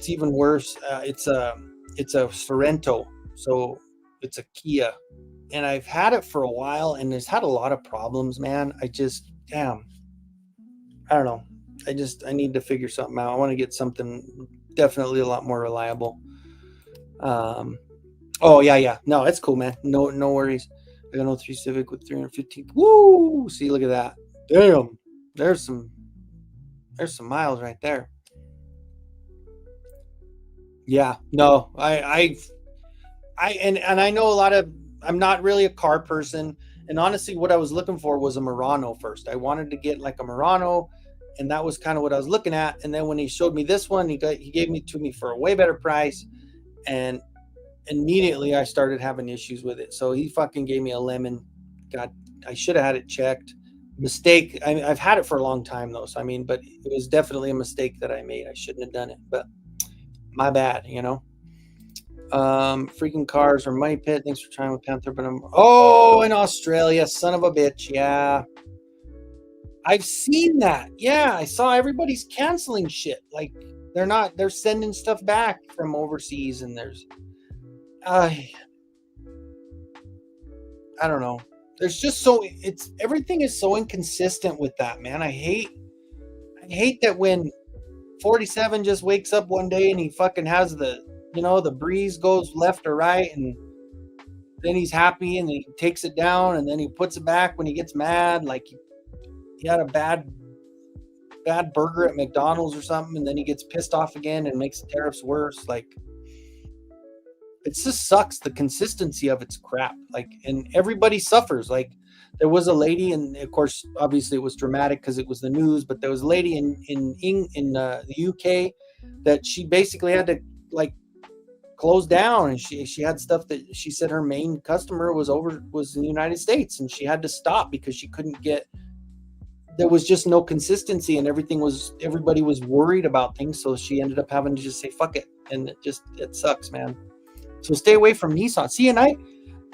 [SPEAKER 1] even worse. It's a Sorrento, so it's a Kia, and I've had it for a while, and it's had a lot of problems, man. I don't know. I need to figure something out. I want to get something definitely a lot more reliable. Oh yeah. No, it's cool, man. No worries. I got an 03 Civic with 315. Woo! See, look at that. Damn. There's some miles right there. Yeah, no, I know a lot of, I'm not really a car person. And honestly, what I was looking for was a Murano first. I wanted to get like a Murano, and that was kind of what I was looking at. And then when he showed me this one, he gave me to me for a way better price. And immediately I started having issues with it. So he fucking gave me a lemon. God, I should have had it checked. Mistake. I mean, I've had it for a long time though. So, I mean, but it was definitely a mistake that I made. I shouldn't have done it, but my bad, freaking cars or money pit. Thanks for trying with Panther, but in Australia, son of a bitch. Yeah. I've seen that. Yeah, I saw everybody's canceling shit. Like they're sending stuff back from overseas, and there's I I don't know. There's just it's everything is so inconsistent with that, man. I hate that when 47 just wakes up one day and he fucking has the breeze goes left or right, and then he's happy and then he takes it down and then he puts it back when he gets mad, like he had a bad burger at McDonald's or something, and then he gets pissed off again and makes the tariffs worse. Like it just sucks. The consistency of it's crap. Like, and everybody suffers. Like there was a lady, and of course, obviously it was dramatic because it was the news. But there was a lady in the UK that she basically had to like close down, and she had stuff that she said her main customer was in the United States, and she had to stop because she couldn't get. There was just no consistency, and everybody was worried about things, so she ended up having to just say fuck it, and it sucks, man. So stay away from Nissan. See, and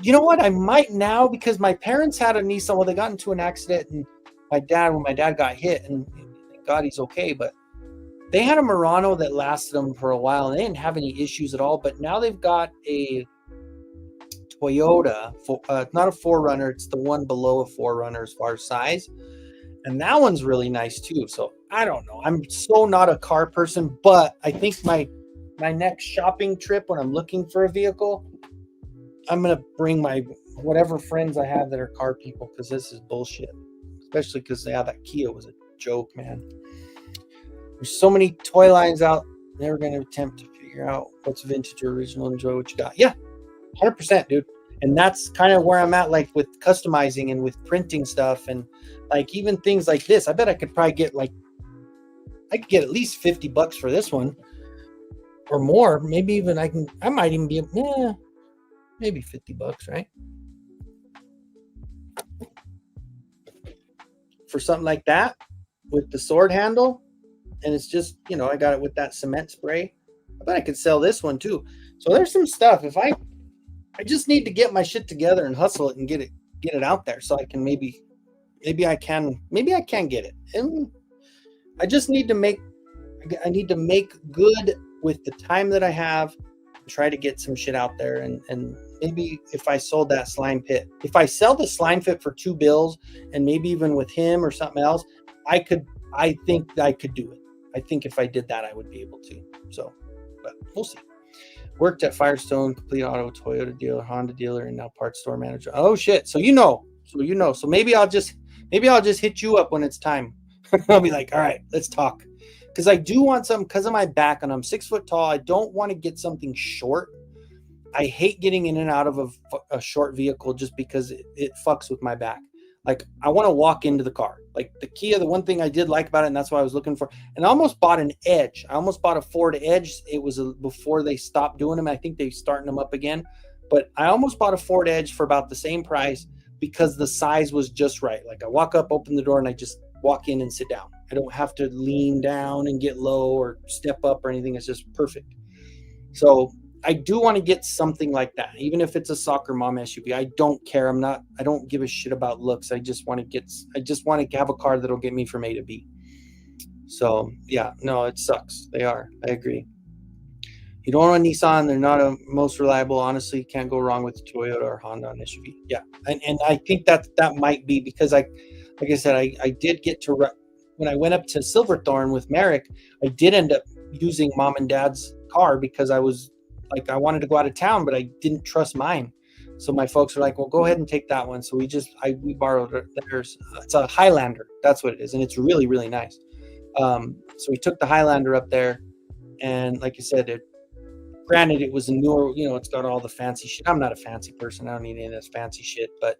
[SPEAKER 1] you know what? I might now, because my parents had a Nissan. Well, they got into an accident, and when my dad got hit, and thank God he's okay, but they had a Murano that lasted them for a while, and they didn't have any issues at all. But now they've got a Toyota, not a 4Runner. It's the one below a 4Runner as far as size. And that one's really nice too. So I don't know. I'm so not a car person, but I think my next shopping trip, when I'm looking for a vehicle, I'm going to bring my whatever friends I have that are car people, because this is bullshit. Especially because that Kia was a joke, man. There's so many toy lines out. Never going to attempt to figure out what's vintage or original. Enjoy what you got. Yeah, 100%, dude. And that's kind of where I'm at, like with customizing and with printing stuff, and like even things like this. I bet I could probably get at least $50 for this one or more. Maybe even I might even be maybe $50, right? For something like that with the sword handle, and it's just, I got it with that cement spray. I bet I could sell this one too. So there's some stuff. If I just need to get my shit together and hustle it and get it out there, so I can maybe I can get it. And I just need to make good with the time that I have, try to get some shit out there. And maybe if I sold that slime pit, if I sell the slime pit for $2, and maybe even with him or something else, I think I could do it. I think if I did that, I would be able to. So, but we'll see. Worked at Firestone, Complete Auto, Toyota dealer, Honda dealer, and now parts store manager. Oh shit! So So maybe I'll just hit you up when it's time. I'll be like, all right, let's talk, because I do want something, because of my back, and I'm 6 foot tall. I don't want to get something short. I hate getting in and out of a short vehicle just because it fucks with my back. Like, I want to walk into the car. Like the Kia, the one thing I did like about it, and that's what I was looking for. And I almost bought an Edge. I almost bought a Ford Edge. It was before they stopped doing them. I think they're starting them up again. But I almost bought a Ford Edge for about the same price because the size was just right. Like I walk up, open the door, and I just walk in and sit down. I don't have to lean down and get low or step up or anything. It's just perfect. So I do want to get something like that, even if it's a soccer mom SUV. I don't care. I don't give a shit about looks. I just want to have a car that'll get me from A to B. So yeah, no, it sucks. They are. I agree. You don't want a Nissan. They're not a most reliable. Honestly, you can't go wrong with Toyota or Honda on SUV. Yeah. And I think that might be because like I said, I did get to, when I went up to Silverthorne with Merrick, I did end up using mom and dad's car because I wanted to go out of town, but I didn't trust mine. So my folks were like, well, go ahead and take that one. So we borrowed theirs. It's a Highlander. That's what it is. And it's really, really nice. So we took the Highlander up there, and like I said, granted it was a newer, it's got all the fancy shit. I'm not a fancy person. I don't need any of this fancy shit, but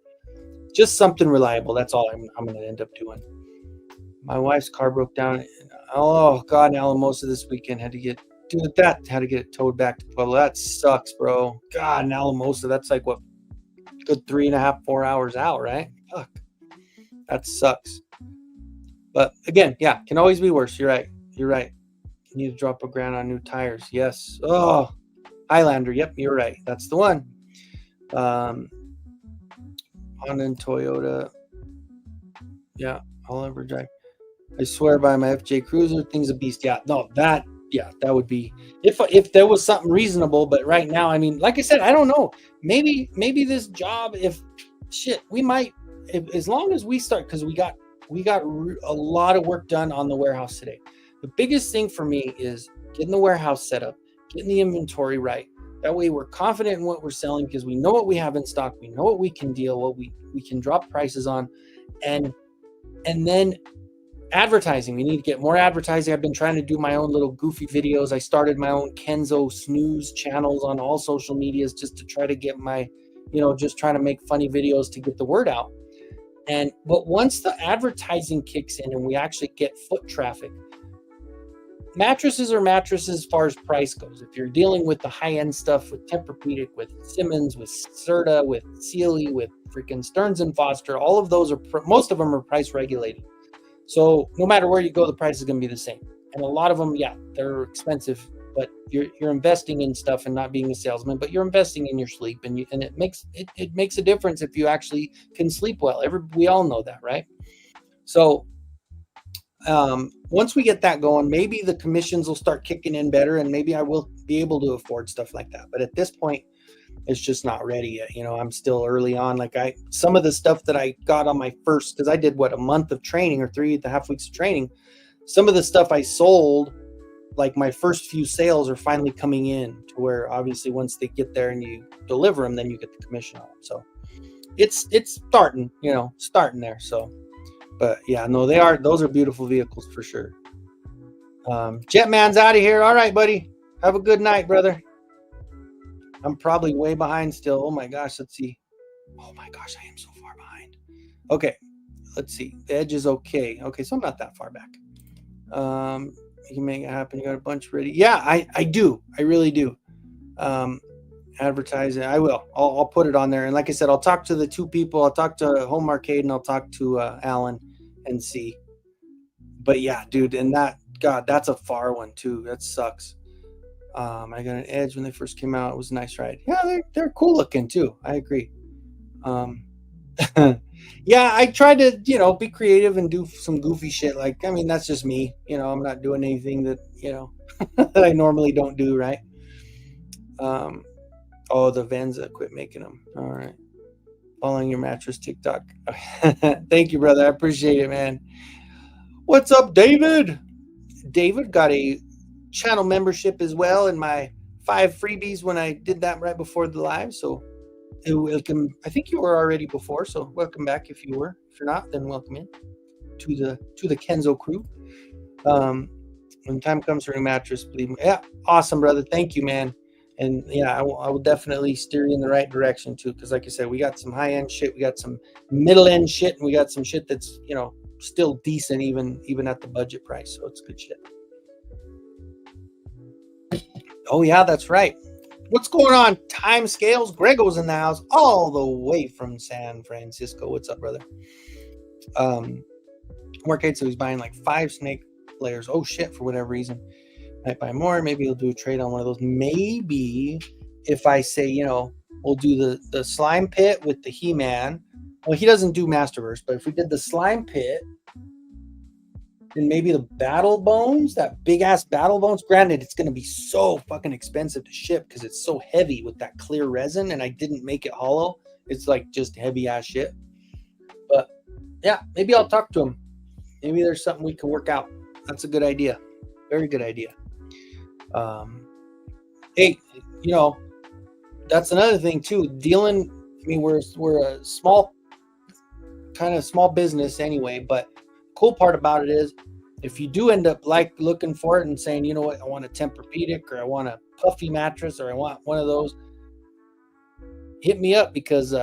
[SPEAKER 1] just something reliable. That's all I'm going to end up doing. My wife's car broke down. Oh God, in Alamosa this weekend. Had to get it towed back to Pueblo. That sucks, bro. God, in Alamosa, that's like what, good 3.5, 4 hours out, right? Fuck. That sucks. But again, yeah, can always be worse. You're right. You need to drop $1,000 on new tires. Yes. Oh, Highlander. Yep, you're right. That's the one. Honda and Toyota. Yeah. I'll ever drive. I swear by my FJ Cruiser, thing's a beast. Yeah, no, that would be if there was something reasonable. But right now, I mean, like I said, I don't know. Maybe this job, if shit, we might, as long as we start, because we got a lot of work done on the warehouse today. The biggest thing for me is getting the warehouse set up, getting the inventory right. That way we're confident in what we're selling because we know what we have in stock, we know what we can deal, what we can drop prices on, and then advertising. We need to get more advertising. I've been trying to do my own little goofy videos. I started my own Kenzo snooze channels on all social medias just to try to get my, just trying to make funny videos to get the word out. But once the advertising kicks in and we actually get foot traffic, mattresses are mattresses as far as price goes. If you're dealing with the high-end stuff with Tempur-Pedic, with Simmons, with Serta, with Sealy, with freaking Stearns & Foster, all of those most of them are price regulated. So no matter where you go, the price is going to be the same. And a lot of them, yeah, they're expensive, but you're investing in stuff and not being a salesman, but you're investing in your sleep, and it makes a difference if you actually can sleep well. We all know that, right? So once we get that going, maybe the commissions will start kicking in better, and maybe I will be able to afford stuff like that. But at this point, it's just not ready yet. I'm still early on. Like some of the stuff that I got on my first, because I did a month of training or 3.5 weeks of training. Some of the stuff I sold, like my first few sales are finally coming in to where obviously once they get there and you deliver them, then you get the commission on them. So it's starting, starting there. So, but yeah, no, those are beautiful vehicles for sure. Jetman's out of here. All right, buddy. Have a good night, brother. I'm probably way behind still. Oh my gosh, let's see. Oh my gosh, I am so far behind. Okay, let's see. The edge is okay. Okay, so I'm not that far back. You can make it happen. You got a bunch ready. Yeah, I do. I really do. Advertising. I will. I'll put it on there. And like I said, I'll talk to the two people. I'll talk to Home Arcade and I'll talk to Alan and see. But yeah, dude, and that's a far one too. That sucks. I got an Edge when they first came out. It was a nice ride. Yeah, they're cool looking too. I agree. Yeah, I tried to, be creative and do some goofy shit. Like, I mean, that's just me. I'm not doing anything that, that I normally don't do, right? Oh, the Venza quit making them. All right. Following your mattress TikTok. Thank you, brother. I appreciate it, man. What's up, David? David got a channel membership as well in my 5 freebies when I did that right before the live. So welcome. I think you were already before, so welcome back if you were. If you're not, then welcome in to the Kenzo crew. When time comes for a new mattress, believe me. Yeah, awesome, brother. Thank you, man. And yeah, I will definitely steer you in the right direction too, because like I said, we got some high-end shit, we got some middle-end shit, and we got some shit that's still decent even at the budget price. So it's good shit. Oh yeah, that's right. What's going on? Time scales. Grego's in the house, all the way from San Francisco. What's up, brother? Marcade, so he's buying like 5 snake layers. Oh shit, for whatever reason. Might buy more. Maybe he'll do a trade on one of those. Maybe if I say, we'll do the slime pit with the He-Man. Well, he doesn't do Masterverse, but if we did the slime pit, and maybe the battle bones, that big ass battle bones. Granted, it's going to be so fucking expensive to ship because it's so heavy with that clear resin, and I didn't make it hollow. It's like just heavy ass shit. But yeah, maybe I'll talk to him. Maybe there's something we can work out. That's a good idea. Very good idea. Hey, that's another thing too. Dealing. I mean, we're a small business anyway, but cool part about it is if you do end up looking for it and saying, you know what, I want a Tempur-Pedic or I want a puffy mattress or I want one of those, hit me up because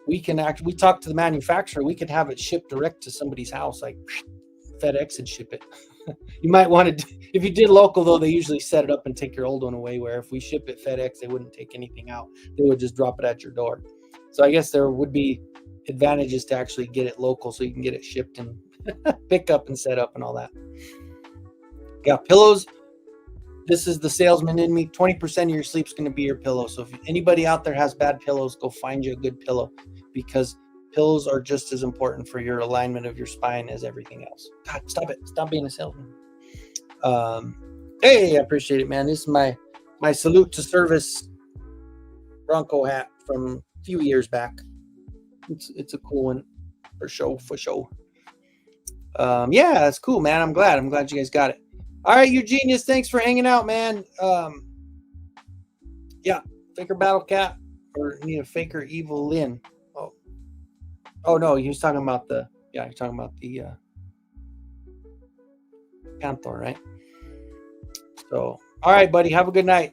[SPEAKER 1] we talk to the manufacturer. We could have it shipped direct to somebody's house, like FedEx and ship it. You might want to, if you did local though, they usually set it up and take your old one away, where if we ship it FedEx, they wouldn't take anything out. They would just drop it at your door. So I guess there would be advantages to actually get it local so you can get it shipped and pick up and set up and all that. Yeah, pillows. This is the salesman in me. 20% of your sleep's going to be your pillow. So if anybody out there has bad pillows, go find you a good pillow, because pillows are just as important for your alignment of your spine as everything else. God, stop it. Stop being a salesman. Hey, I appreciate it, man. This is my salute to service Bronco hat from a few years back. It's a cool one for sure. Yeah, that's cool, man. I'm glad you guys got it. All right, you genius. Thanks for hanging out, man. Yeah, Faker Battle Cat or need a Faker Evil Lynn. Oh no, he was talking about the Panther, right? So, all right, buddy. Have a good night.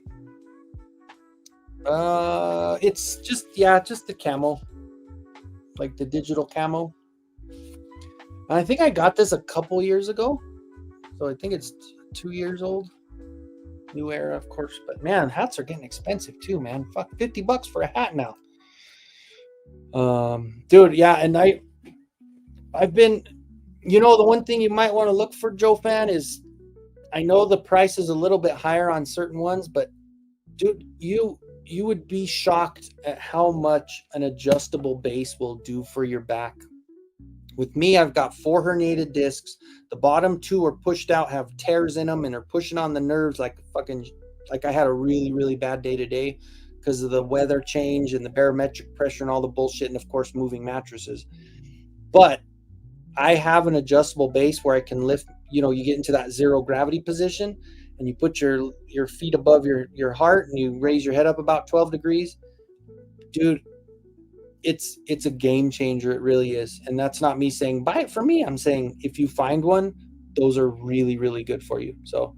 [SPEAKER 1] It's just the camo, like the digital camo. And I think I got this a couple years ago, so I think it's 2 years old. New era, of course, but man, hats are getting expensive too, man. Fuck, $50 for a hat now. Dude, yeah, and I've been, the one thing you might want to look for, Joe Fan, is I know the price is a little bit higher on certain ones, but dude, you would be shocked at how much an adjustable base will do for your back. With me, I've got 4 herniated discs. The bottom 2 are pushed out, have tears in them, and are pushing on the nerves like I had a really, really bad day today because of the weather change and the barometric pressure and all the bullshit, and of course, moving mattresses. But I have an adjustable base where I can lift, you get into that zero gravity position and you put your feet above your heart and you raise your head up about 12 degrees. Dude, it's a game changer. It really is. And that's not me saying buy it for me. I'm saying if you find one, those are really, really good for you. So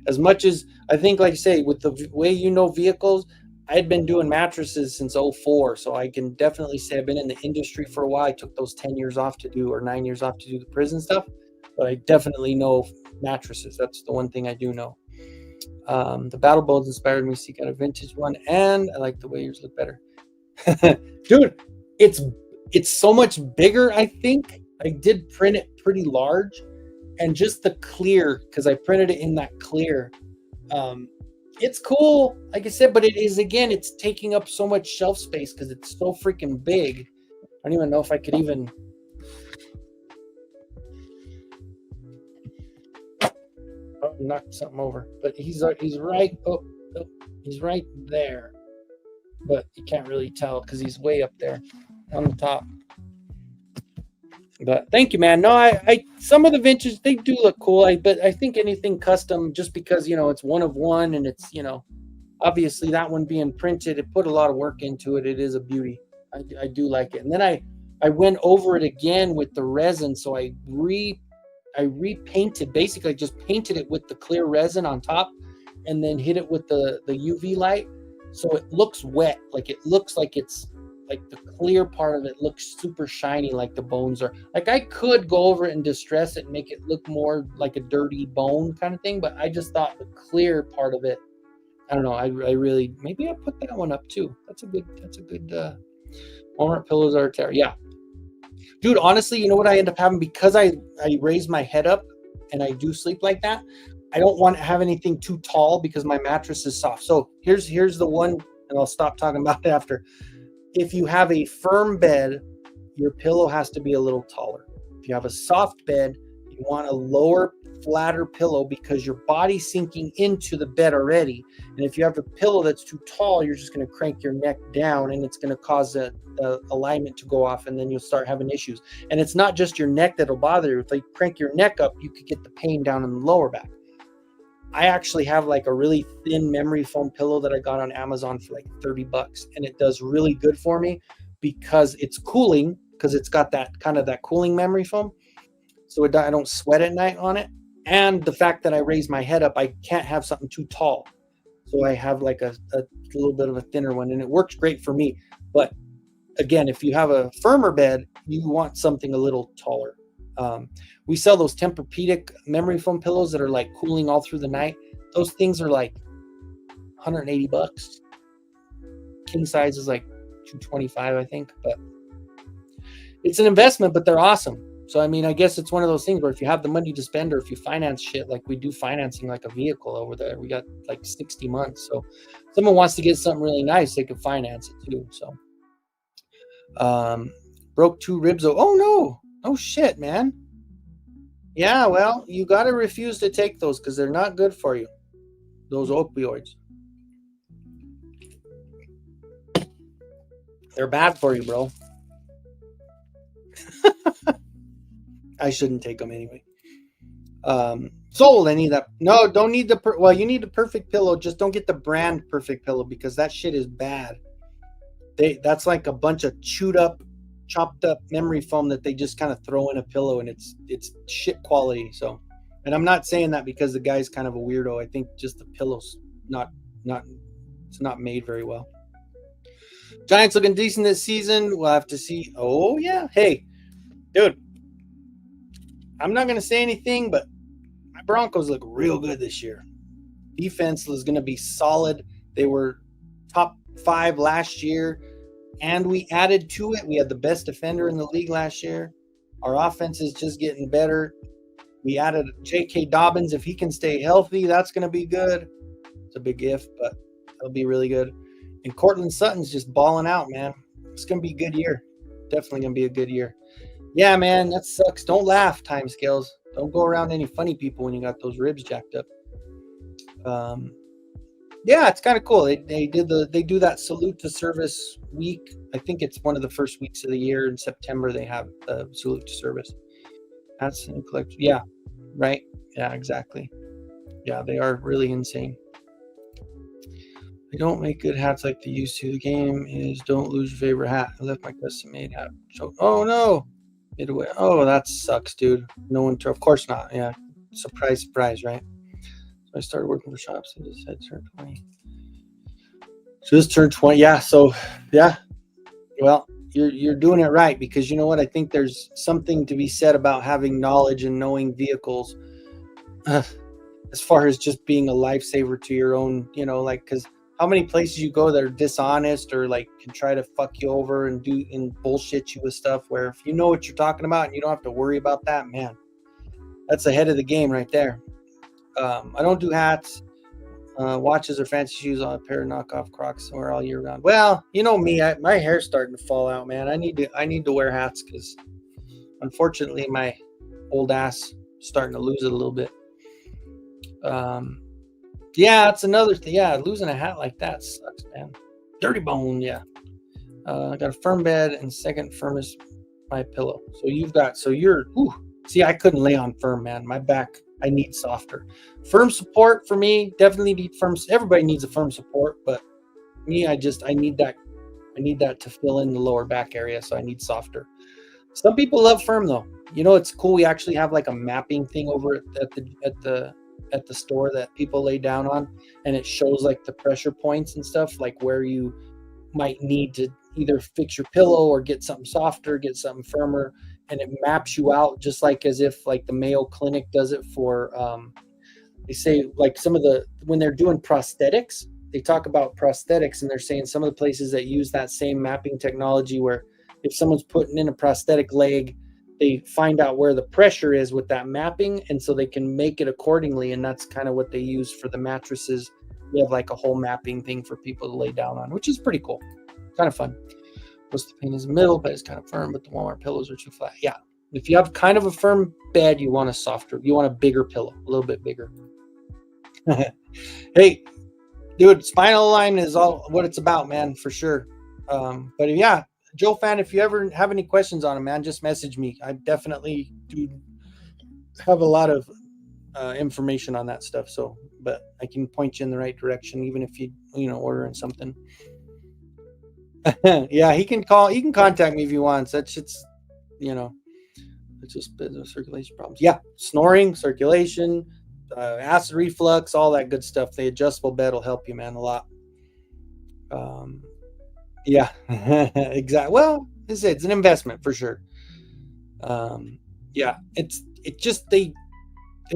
[SPEAKER 1] as much as I think, like I say, with the way vehicles, I had been doing mattresses since 2004. So I can definitely say I've been in the industry for a while. I took those 10 years off or 9 years off to do the prison stuff. But I definitely know mattresses. That's the one thing I do know. The Battle Bones inspired me to seek out a vintage one. And I like the way yours look better. Dude, it's so much bigger. I think I did print it pretty large, and just the clear, because I printed it in that clear. It's cool, like I said, but it is, again, it's taking up so much shelf space because it's so freaking big. I don't even know if I could even. Oh, knocked something over, but he's right. Oh, he's right there. But you can't really tell because he's way up there on the top. But thank you, man. No, I some of the vintage, they do look cool. But I think anything custom, just because it's one of one, and it's obviously that one being printed, it put a lot of work into it. It is a beauty. I do like it. And then I went over it again with the resin, so I repainted, basically just painted it with the clear resin on top, and then hit it with the UV light. So it looks wet, like it looks like it's like the clear part of it looks super shiny, like the bones are. Like I could go over it and distress it and make it look more like a dirty bone kind of thing, but I just thought the clear part of it, I don't know. I really, maybe I'll put that one up too. That's a good Walmart pillows are terror. Yeah, dude. Honestly, you know what I end up having, because I raise my head up and I do sleep like that. I don't want to have anything too tall because my mattress is soft. So here's the one, and I'll stop talking about it after. If you have a firm bed, your pillow has to be a little taller. If you have a soft bed, you want a lower, flatter pillow because your body's sinking into the bed already. And if you have a pillow that's too tall, you're just going to crank your neck down, and it's going to cause the alignment to go off, and then you'll start having issues. And it's not just your neck that'll bother you. If you crank your neck up, you could get the pain down in the lower back. I actually have like a really thin memory foam pillow that I got on Amazon for like $30, and it does really good for me because it's cooling, because it's got that kind of that cooling memory foam. So I don't sweat at night on it. And the fact that I raise my head up, I can't have something too tall. So I have like a little bit of a thinner one, and it works great for me. But again, if you have a firmer bed, you want something a little taller. We sell those Tempur-Pedic memory foam pillows that are like cooling all through the night. Those things are like $180. King size is like $225, I think. But it's an investment, but they're awesome. So, I mean, I guess it's one of those things where if you have the money to spend, or if you finance shit, like we do financing like a vehicle over there, we got like 60 months. So if someone wants to get something really nice, they can finance it too. So, Broke 2 ribs. Oh no. Oh shit, man. Yeah, well, you got to refuse to take those because they're not good for you. Those opioids. They're bad for you, bro. I shouldn't take them anyway. Sold. I need that. No, don't need the. Well, you need the perfect pillow. Just don't get the brand perfect pillow because that shit is bad. That's like a bunch of chewed up, chopped up memory foam that they just kind of throw in a pillow, and it's shit quality. So, and I'm not saying that because the guy's kind of a weirdo. I think just the pillow's not it's not made very well. Giants looking decent this season. We'll have to see. Oh yeah, hey, dude, I'm not gonna say anything, but my Broncos look real good this year. Defense is gonna be solid. They were top 5 last year, and we added to it. We had the best defender in the league last year. Our offense is just getting better. We added J.K. Dobbins. If he can stay healthy, that's going to be good. It's a big if, but it'll be really good. And Cortland Sutton's just balling out, man. It's going to be a good year. Definitely going to be a good year. Yeah, man, that sucks. Don't laugh, timescales. Don't go around any funny people when you got those ribs jacked up. Yeah, it's kind of cool. They do that salute to service week. I think it's one of the first weeks of the year in September. They have the salute to service. That's yeah, right. Yeah, exactly. Yeah, they are really insane. They don't make good hats like they used to. The game is don't lose your favorite hat. I left my custom made hat. Oh no, midway. Oh, that sucks, dude. No one. Of course not. Yeah, surprise, surprise, right? I started working for shops and just had turned 20. So just turned 20. Yeah. So yeah. Well, you're doing it right because you know what? I think there's something to be said about having knowledge and knowing vehicles as far as just being a lifesaver to your own, like, because how many places you go that are dishonest or like can try to fuck you over and bullshit you with stuff where if you know what you're talking about and you don't have to worry about that, man, that's ahead of the game right there. I don't do hats, watches, or fancy shoes on a pair of knockoff Crocs somewhere all year round. Well, you know me, my hair's starting to fall out, man. I need to wear hats because unfortunately my old ass is starting to lose it a little bit. Yeah, that's another thing. Yeah, losing a hat like that sucks, man. Dirty bone, yeah. I got a firm bed and second firmest my pillow. See, I couldn't lay on firm, man. My back, I need softer. Firm support for me, definitely need firm. Everybody needs a firm support, but me, I need that. I need that to fill in the lower back area, so I need softer. Some people love firm though. It's cool. We actually have like a mapping thing over at the store that people lay down on, and it shows like the pressure points and stuff, like where you might need to either fix your pillow or get something softer, get something firmer. And it maps you out just like as if like the Mayo Clinic does it for, they say like when they're doing prosthetics, they talk about prosthetics and they're saying some of the places that use that same mapping technology where if someone's putting in a prosthetic leg, they find out where the pressure is with that mapping. And so they can make it accordingly. And that's kind of what they use for the mattresses. We have like a whole mapping thing for people to lay down on, which is pretty cool. Kind of fun. Most of the pain is in the middle, but it's kind of firm, but the Walmart pillows are too flat. Yeah. If you have kind of a firm bed, you want a bigger pillow, a little bit bigger. Hey, dude, spinal alignment is all what it's about, man, for sure. But yeah, Joe fan, if you ever have any questions on it, man, just message me. I definitely do have a lot of information on that stuff. So, but I can point you in the right direction, even if you ordering something. Yeah, he can contact me if he wants. That's just, it's just business circulation problems. Yeah, snoring, circulation, acid reflux, all that good stuff. The adjustable bed will help you, man, a lot. Yeah, exactly. Well, it's an investment for sure. Yeah, they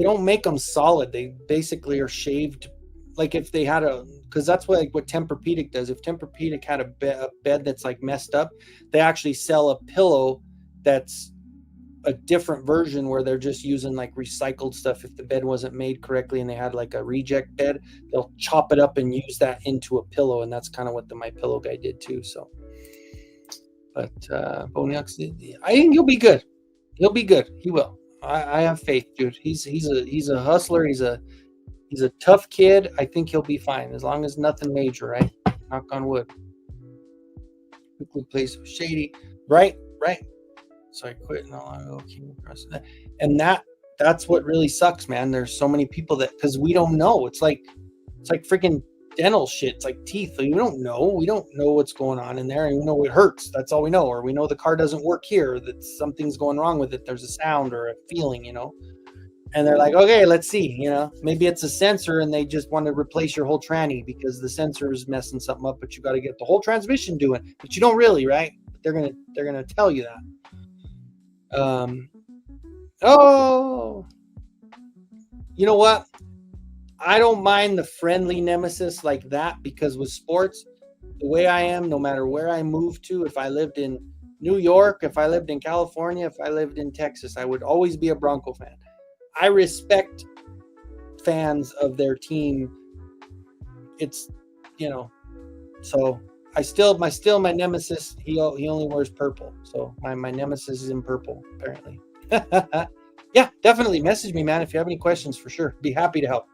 [SPEAKER 1] don't make them solid. They basically are shaved. Like if they had because that's what Tempur-Pedic does. If Tempur-Pedic had a bed that's like messed up, they actually sell a pillow that's a different version where they're just using like recycled stuff. If the bed wasn't made correctly and they had like a reject bed, they'll chop it up and use that into a pillow. And that's kind of what the My Pillow guy did too. So But Boniak's, I think he'll be good. He'll be good. He will. I have faith, dude. He's a hustler. He's a tough kid. I think he'll be fine as long as nothing major, right? Knock on wood. Quickly plays shady. Right, right. So I quit not long ago. Came across that. And that's what really sucks, man. There's so many people that, because we don't know. It's like freaking dental shit. It's like teeth. We don't know. We don't know what's going on in there, and we know it hurts. That's all we know. Or we know the car doesn't work here, that something's going wrong with it. There's a sound or a feeling, And they're like, okay, let's see, maybe it's a sensor and they just want to replace your whole tranny because the sensor is messing something up, but you got to get the whole transmission doing, but you don't really, right? They're going to tell you that. Oh, you know what? I don't mind the friendly nemesis like that, because with sports, the way I am, no matter where I move to, if I lived in New York, if I lived in California, if I lived in Texas, I would always be a Bronco fan. I respect fans of their team. It's, so my nemesis, he only wears purple. So my nemesis is in purple, apparently. Yeah, definitely message me, man, if you have any questions, for sure. Be happy to help.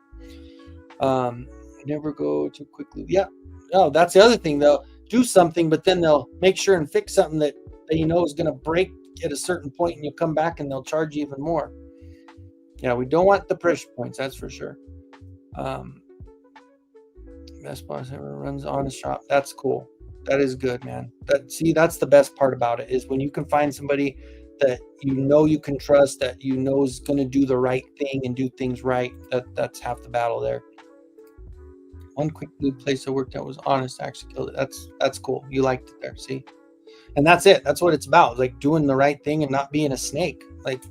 [SPEAKER 1] Never go too quickly. Yeah. Oh, that's the other thing. They'll do something, but then they'll make sure and fix something that is going to break at a certain point, and you'll come back and they'll charge you even more. Yeah, we don't want the pressure points, that's for sure. Best boss ever runs honest shop. That's cool. That is good, man. That's the best part about it, is when you can find somebody that you can trust, that is going to do the right thing and do things right. That's half the battle there. One quick new place I worked at was honest. I actually killed it. That's cool. You liked it there. See, and that's it. That's what it's about. Like doing the right thing and not being a snake. Like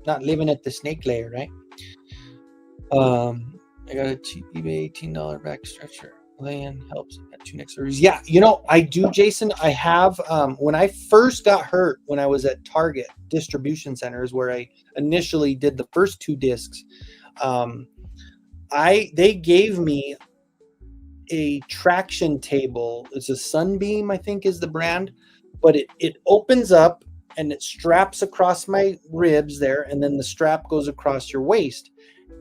[SPEAKER 1] not living at the snake layer, right? I got a cheap eBay $18 back stretcher. Land helps at 2 next series. Yeah, I do, Jason. I have when I first got hurt, when I was at Target distribution centers, where I initially did the first 2 discs, they gave me a traction table. It's a Sunbeam, I think is the brand, but it opens up and it straps across my ribs there, and then the strap goes across your waist,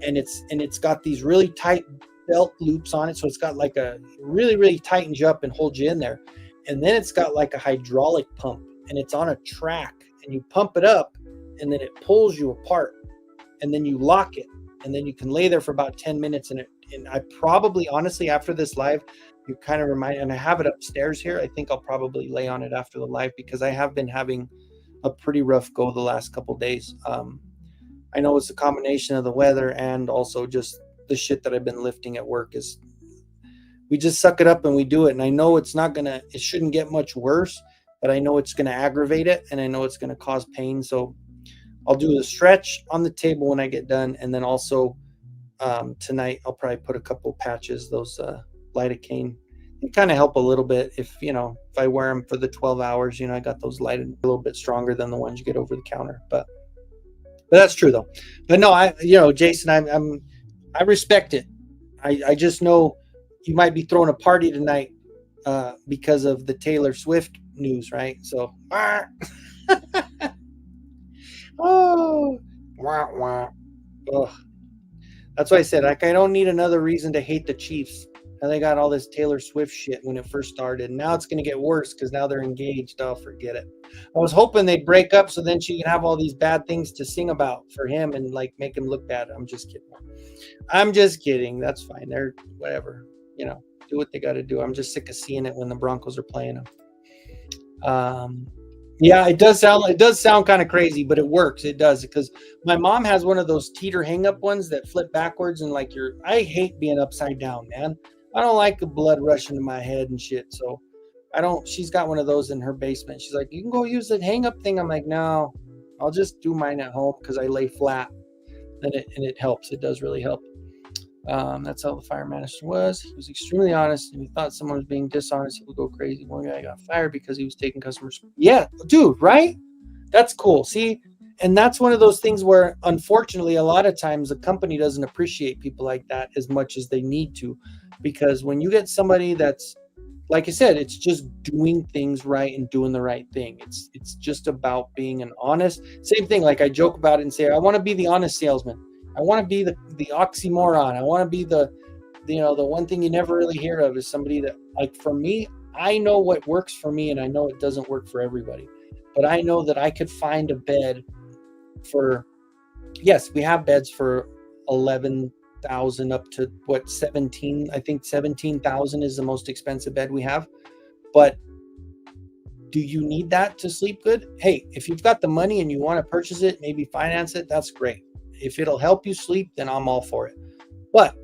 [SPEAKER 1] and it's got these really tight belt loops on it, so it's got like a really, really tightens you up and holds you in there. And then it's got like a hydraulic pump, and it's on a track, and you pump it up, and then it pulls you apart, and then you lock it, and then you can lay there for about 10 minutes. And I probably, honestly, after this live, you kind of remind, and I have it upstairs here. I think I'll probably lay on it after the live, because I have been having a pretty rough go the last couple of days. I know it's a combination of the weather and also just the shit that I've been lifting at work. Is we just suck it up and we do it. And I know it shouldn't get much worse, but I know it's going to aggravate it, and I know it's going to cause pain. So I'll do the stretch on the table when I get done. And then also tonight, I'll probably put a couple patches, those lidocaine. They kind of help a little bit if I wear them for the 12 hours, I got those lighted a little bit stronger than the ones you get over the counter, but that's true though. But no, Jason, I respect it. I just know you might be throwing a party tonight because of the Taylor Swift news, right? So, oh, wah, wah. Ugh. That's why I said, I don't need another reason to hate the Chiefs. And they got all this Taylor Swift shit when it first started. And now it's going to get worse because now they're engaged. Oh, forget it. I was hoping they'd break up so then she can have all these bad things to sing about for him and like make him look bad. I'm just kidding. That's fine. They're whatever, do what they got to do. I'm just sick of seeing it when the Broncos are playing them. Yeah, it does sound kind of crazy, but it works. It does, because my mom has one of those teeter hang up ones that flip backwards, and like I hate being upside down, man. I don't like the blood rushing to my head and shit. So she's got one of those in her basement. She's like, you can go use the hang up thing. I'm like, no, I'll just do mine at home because I lay flat, and it helps. It does really help. That's how the fire manager was. He was extremely honest, and he thought someone was being dishonest, he would go crazy. One guy got fired because he was taking customers. Yeah, dude, right? That's cool. See, and that's one of those things where, unfortunately, a lot of times the company doesn't appreciate people like that as much as they need to, because when you get somebody that's like I said, it's just doing things right and doing the right thing. It's just about being an honest. Same thing. Like I joke about it and say, I want to be the honest salesman. I want to be the oxymoron. I want to be the one thing you never really hear of is somebody that, like, for me, I know what works for me, and I know it doesn't work for everybody. But I know that I could find a bed for, yes, we have beds for 11,000 up to what, 17. I think 17,000 is the most expensive bed we have. But do you need that to sleep good? Hey, if you've got the money and you want to purchase it, maybe finance it, that's great. If it'll help you sleep, then I'm all for it. But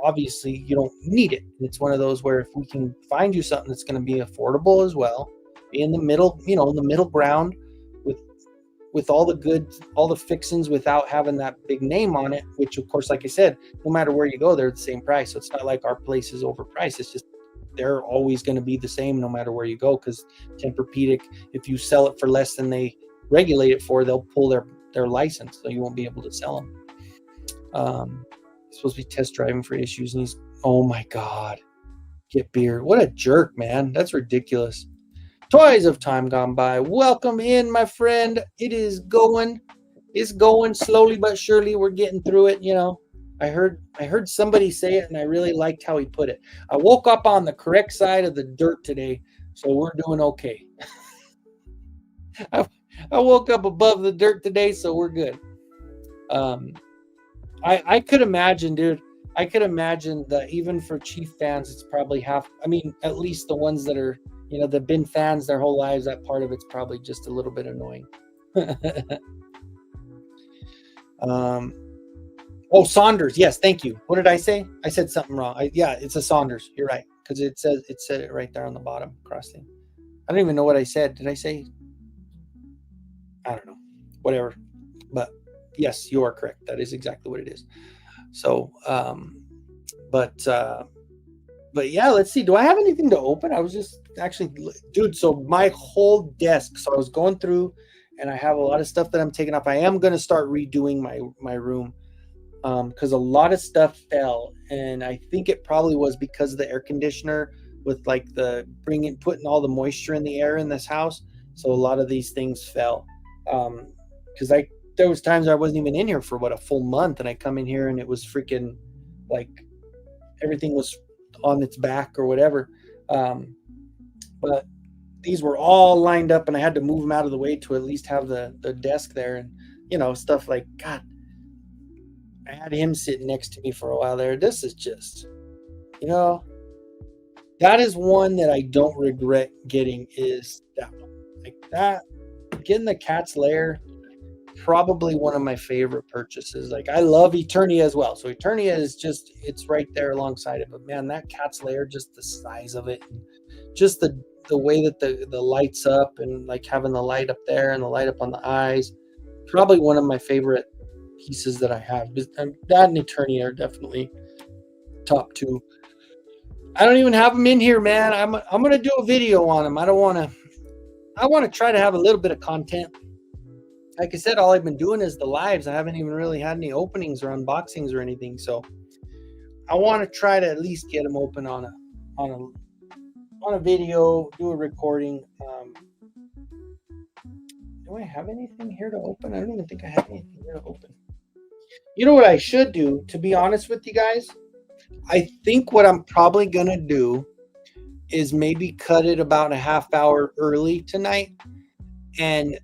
[SPEAKER 1] obviously you don't need it. It's one of those where if we can find you something that's going to be affordable as well, be in the middle, in the middle ground with all the fixings without having that big name on it, which of course, like I said, no matter where you go, they're the same price. So it's not like our place is overpriced. It's just they're always going to be the same no matter where you go, because Tempur-Pedic, if you sell it for less than they regulate it for, they'll pull their license, so you won't be able to sell them. Supposed to be test driving for issues, and he's, oh my god, get beer. What a jerk, man. That's ridiculous. Toys of Time Gone By, welcome in, my friend. It's going slowly but surely. We're getting through it. I heard somebody say it, and I really liked how he put it. I woke up on the correct side of the dirt today, so we're doing okay. I woke up above the dirt today, so we're good. I could imagine, dude. I could imagine that even for Chief fans, it's probably half. I mean, at least the ones that are, they've been fans their whole lives. That part of it's probably just a little bit annoying. Oh, Saunders. Yes, thank you. What did I say? I said something wrong. It's a Saunders. You're right, because it said it right there on the bottom cross thing. I don't even know what I said. Did I say? I don't know. Whatever. But yes, you are correct. That is exactly what it is. So, but yeah, let's see. Do I have anything to open? I was just actually, dude, so my whole desk, so I was going through and I have a lot of stuff that I'm taking off. I am going to start redoing my room because a lot of stuff fell. And I think it probably was because of the air conditioner with like putting all the moisture in the air in this house. So a lot of these things fell. Because there was times I wasn't even in here for a full month, and I come in here and it was freaking like everything was on its back or whatever. But these were all lined up, and I had to move them out of the way to at least have the desk there, and stuff like, God, I had him sitting next to me for a while there. This is just, that is one that I don't regret getting, is that one. Like that, getting the cat's lair, probably one of my favorite purchases. Like I love Eternia as well. So Eternia is just, it's right there alongside it. But man, that cat's lair, just the size of it, and just the way that the lights up, and like having the light up there and the light up on the eyes, probably one of my favorite pieces that I have. That and Eternia are definitely top two. I don't even have them in here, man. I'm gonna do a video on them. I want to try to have a little bit of content. Like I said, all I've been doing is the lives. I haven't even really had any openings or unboxings or anything. So I want to try to at least get them open on a video, do a recording. Do I have anything here to open? I don't even think I have anything here to open. You know what I should do, to be honest with you guys? I think what I'm probably going to do is maybe cut it about a half hour early tonight and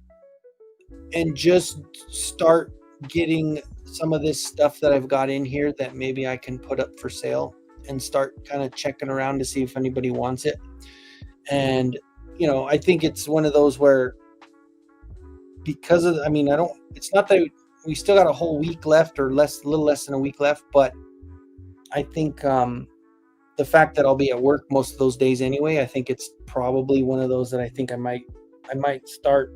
[SPEAKER 1] just start getting some of this stuff that I've got in here that maybe I can put up for sale, and start kind of checking around to see if anybody wants it. And, I think it's one of those where, because of, it's not that we still got a whole week left, or a little less than a week left, but I think the fact that I'll be at work most of those days anyway, I think it's probably one of those that I think I might start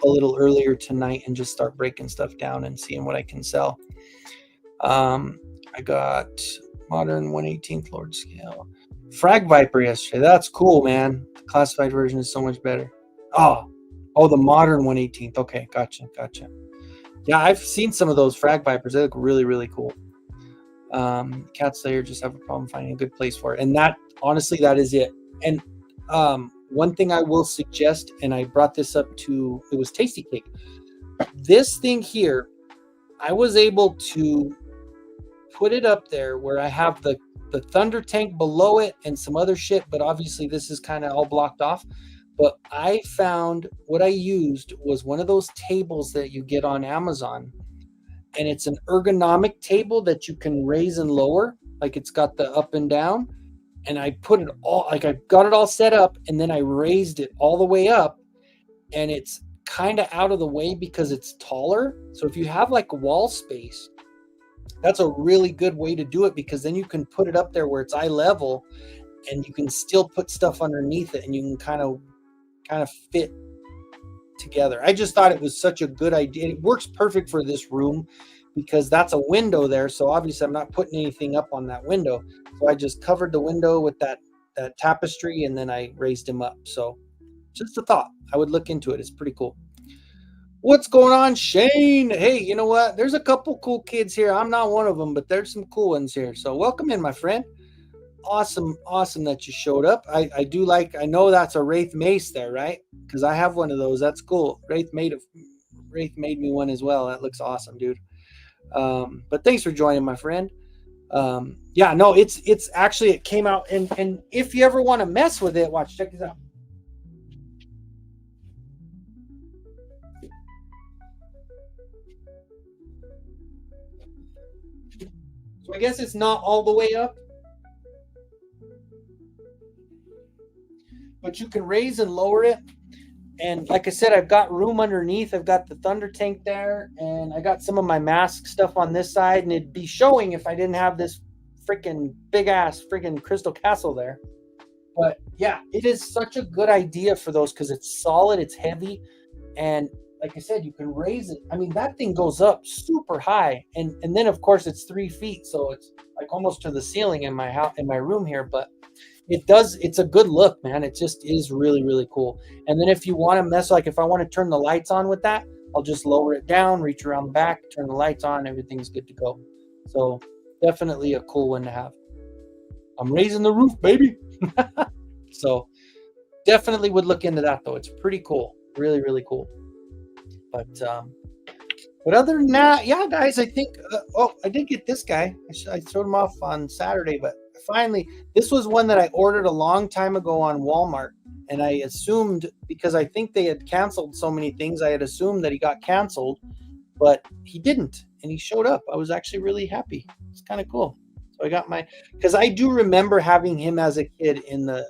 [SPEAKER 1] a little earlier tonight and just start breaking stuff down and seeing what I can sell. I got modern 1/18 Lord scale Frag Viper yesterday. That's cool, man. The classified version is so much better. Oh, the modern 1/18. Okay, gotcha. Yeah, I've seen some of those Frag Vipers. They look really, really cool. Cat Slayer, just have a problem finding a good place for it. And that, honestly, that is it. And one thing I will suggest, and I brought this up to, it was Tasty Cake. This thing here, I was able to put it up there where I have the thunder tank below it and some other shit, but obviously this is kind of all blocked off. But I found what I used was one of those tables that you get on Amazon, and it's an ergonomic table that you can raise and lower, like it's got the up and down. And I put it all, like I got it all set up, and then I raised it all the way up, and it's kind of out of the way because it's taller. So if you have like wall space, that's a really good way to do it, because then you can put it up there where it's eye level, and you can still put stuff underneath it, and you can kind of fit together. I just thought it was such a good idea. It works perfect for this room because that's a window there. So obviously I'm not putting anything up on that window. So I just covered the window with that tapestry, and then I raised him up. So just a thought. I would look into it. It's pretty cool. What's going on, Shane? Hey, you know what? There's a couple cool kids here. I'm not one of them, but there's some cool ones here. So welcome in, my friend. Awesome that you showed up. I do like, I know that's a Wraith mace there, right? Because I have one of those. That's cool. Wraith made me one as well. That looks awesome, dude. But thanks for joining, my friend. Yeah, no, it's actually, it came out, and if you ever want to mess with it, watch, check this out. So I guess it's not all the way up, but you can raise and lower it. And like I said, I've got room underneath. I've got the thunder tank there, and I got some of my mask stuff on this side, and it'd be showing if I didn't have this freaking big ass freaking crystal castle there. But yeah, it is such a good idea for those because it's solid, it's heavy, and like I said, you can raise it. I mean, that thing goes up super high, and then of course it's 3 feet, so it's like almost to the ceiling in my house, in my room here. But it's a good look, man. It just is really, really cool. And then if you want to mess, like if I want to turn the lights on with that, I'll just lower it down, reach around the back, turn the lights on, everything's good to go. So definitely a cool one to have. I'm raising the roof, baby. So definitely would look into that though. It's pretty cool. Really, really cool. But other than that, yeah, guys, I think, I did get this guy. I showed him off on Saturday, but finally, this was one that I ordered a long time ago on Walmart. And I assumed, because I think they had canceled so many things, I had assumed that he got canceled, but he didn't. And he showed up. I was actually really happy. It's kind of cool. So I got because I do remember having him as a kid in the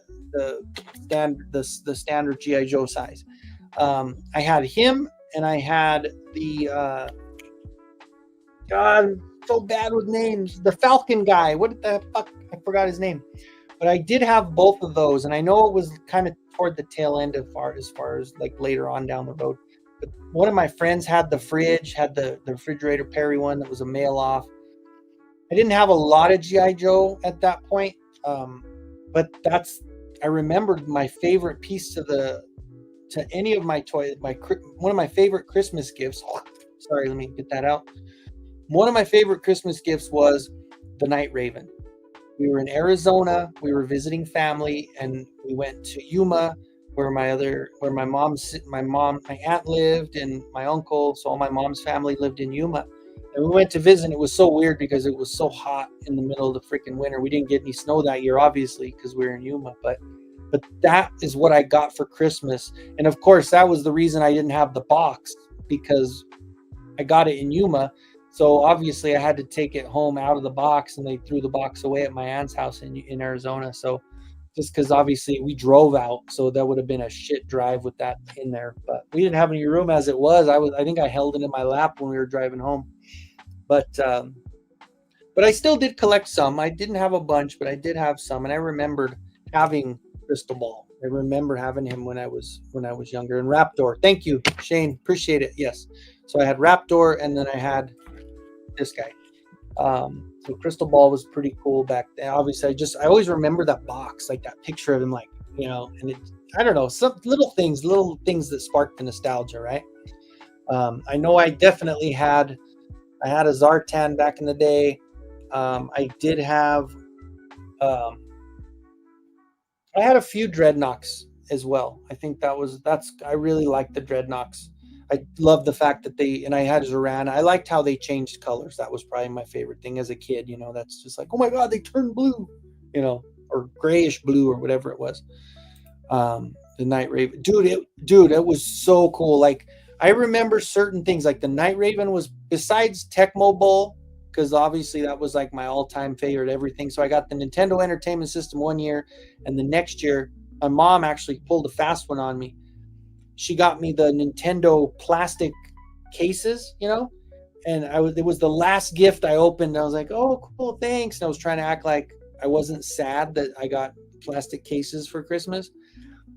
[SPEAKER 1] standard G.I. Joe size. I had him, and I had the God, I'm so bad with names. The Falcon guy. What the fuck? I forgot his name. But I did have both of those, and I know it was kind of toward the tail end as far as like later on down the road. But one of my friends had the refrigerator Perry one that was a mail off. I didn't have a lot of G.I. Joe at that point, but I remembered my favorite piece to any of my toys. One of my favorite Christmas gifts. Sorry, let me get that out. One of my favorite Christmas gifts was the Night Raven. We were in Arizona. We were visiting family, and we went to Yuma, where my aunt lived, and my uncle. So all my mom's family lived in Yuma. And we went to visit. And it was so weird because it was so hot in the middle of the freaking winter. We didn't get any snow that year, obviously, because we were in Yuma. But that is what I got for Christmas. And of course, that was the reason I didn't have the box, because I got it in Yuma. So obviously I had to take it home out of the box, and they threw the box away at my aunt's house in Arizona. So just because obviously we drove out, so that would have been a shit drive with that in there. But we didn't have any room as it was. I think I held it in my lap when we were driving home. But I still did collect some. I didn't have a bunch, but I did have some, and I remembered having Crystal Ball. I remember having him when I was younger. And Raptor. Thank you, Shane. Appreciate it. Yes. So I had Raptor, and then I had this guy. So Crystal Ball was pretty cool back then. Obviously, I always remember that box, like that picture of him, like, and I don't know, some little things that sparked the nostalgia, right? I know I definitely had a Zartan back in the day. I did have I had a few dreadnoughts as well. I think I really liked the dreadnoughts. I love the fact that and I had Zoran. I liked how they changed colors. That was probably my favorite thing as a kid. That's just like, oh my God, they turned blue, or grayish blue or whatever it was. The Night Raven, dude, it was so cool. Like, I remember certain things, like the Night Raven was, besides Tecmo Bowl, because obviously that was like my all-time favorite everything. So I got the Nintendo Entertainment System one year, and the next year my mom actually pulled a fast one on me. She got me the Nintendo plastic cases, and it was the last gift I opened. I was like, oh, cool, thanks. And I was trying to act like I wasn't sad that I got plastic cases for Christmas.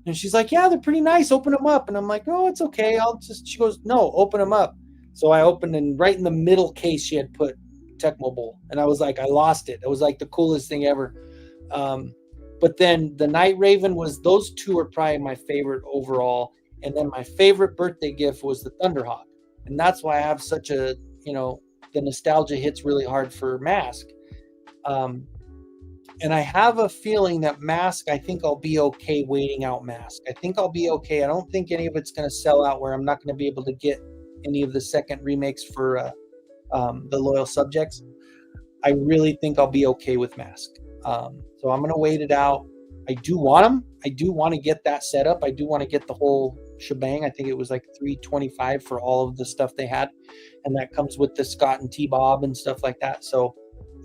[SPEAKER 1] And she's like, yeah, they're pretty nice. Open them up. And I'm like, oh, it's okay. She goes, no, open them up. So I opened, and right in the middle case, she had put Tecmo Bowl. And I was like, I lost it. It was like the coolest thing ever. But then the Night Raven those two are probably my favorite overall. And then my favorite birthday gift was the Thunderhawk. And that's why I have such the nostalgia hits really hard for Mask. And I have a feeling that Mask, I think I'll be okay waiting out Mask. I think I'll be okay. I don't think any of it's going to sell out where I'm not going to be able to get any of the second remakes for the Loyal Subjects. I really think I'll be okay with Mask. So I'm going to wait it out. I do want them. I do want to get that set up. I do want to get the whole shebang. I think it was like $325 for all of the stuff they had. And that comes with the Scott and T-Bob and stuff like that. So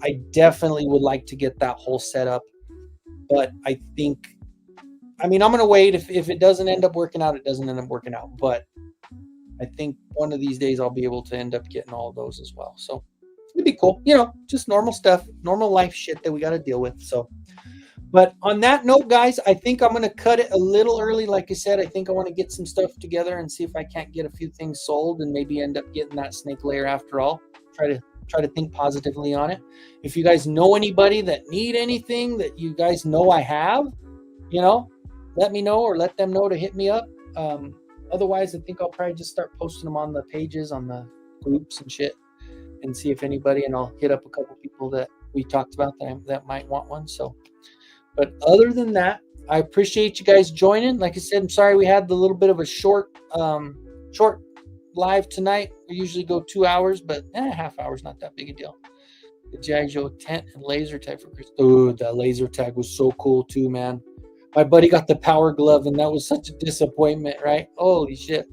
[SPEAKER 1] I definitely would like to get that whole setup. But I'm going to wait. If it doesn't end up working out, it doesn't end up working out. But I think one of these days I'll be able to end up getting all of those as well. So it'd be cool. Just normal stuff, normal life shit that we got to deal with. So, but on that note, guys, I think I'm going to cut it a little early. Like I said, I think I want to get some stuff together and see if I can't get a few things sold and maybe end up getting that snake layer after all. Try to think positively on it. If you guys know anybody that need anything that you guys know I have, let me know, or let them know to hit me up. Otherwise, I think I'll probably just start posting them on the pages, on the groups and shit, and see if anybody, and I'll hit up a couple people that we talked about that might want one. So, but other than that, I appreciate you guys joining. Like I said, I'm sorry we had the little bit of a short live tonight. We usually go 2 hours, but half hour is not that big a deal. The G.I. Joe tent and laser tag for Chris. Oh, that laser tag was so cool too, man. My buddy got the power glove, and that was such a disappointment, right? Holy shit.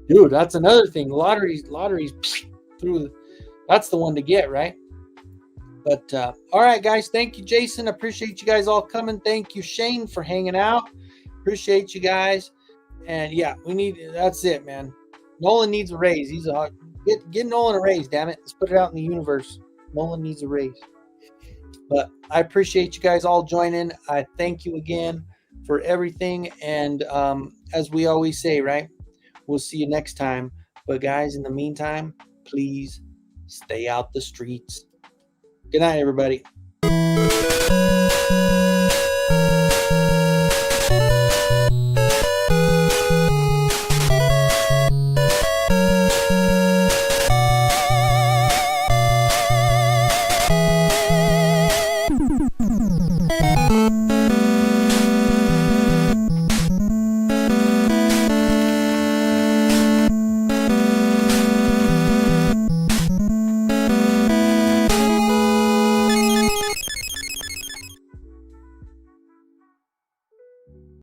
[SPEAKER 1] Dude, that's another thing. Lotteries through. That's the one to get, right? But all right, guys. Thank you, Jason. Appreciate you guys all coming. Thank you, Shane, for hanging out. Appreciate you guys. And yeah, that's it, man. Nolan needs a raise. Get Nolan a raise, damn it. Let's put it out in the universe. Nolan needs a raise. But I appreciate you guys all joining. I thank you again for everything. And as we always say, right? We'll see you next time. But guys, in the meantime, please stay out the streets. Good night, everybody.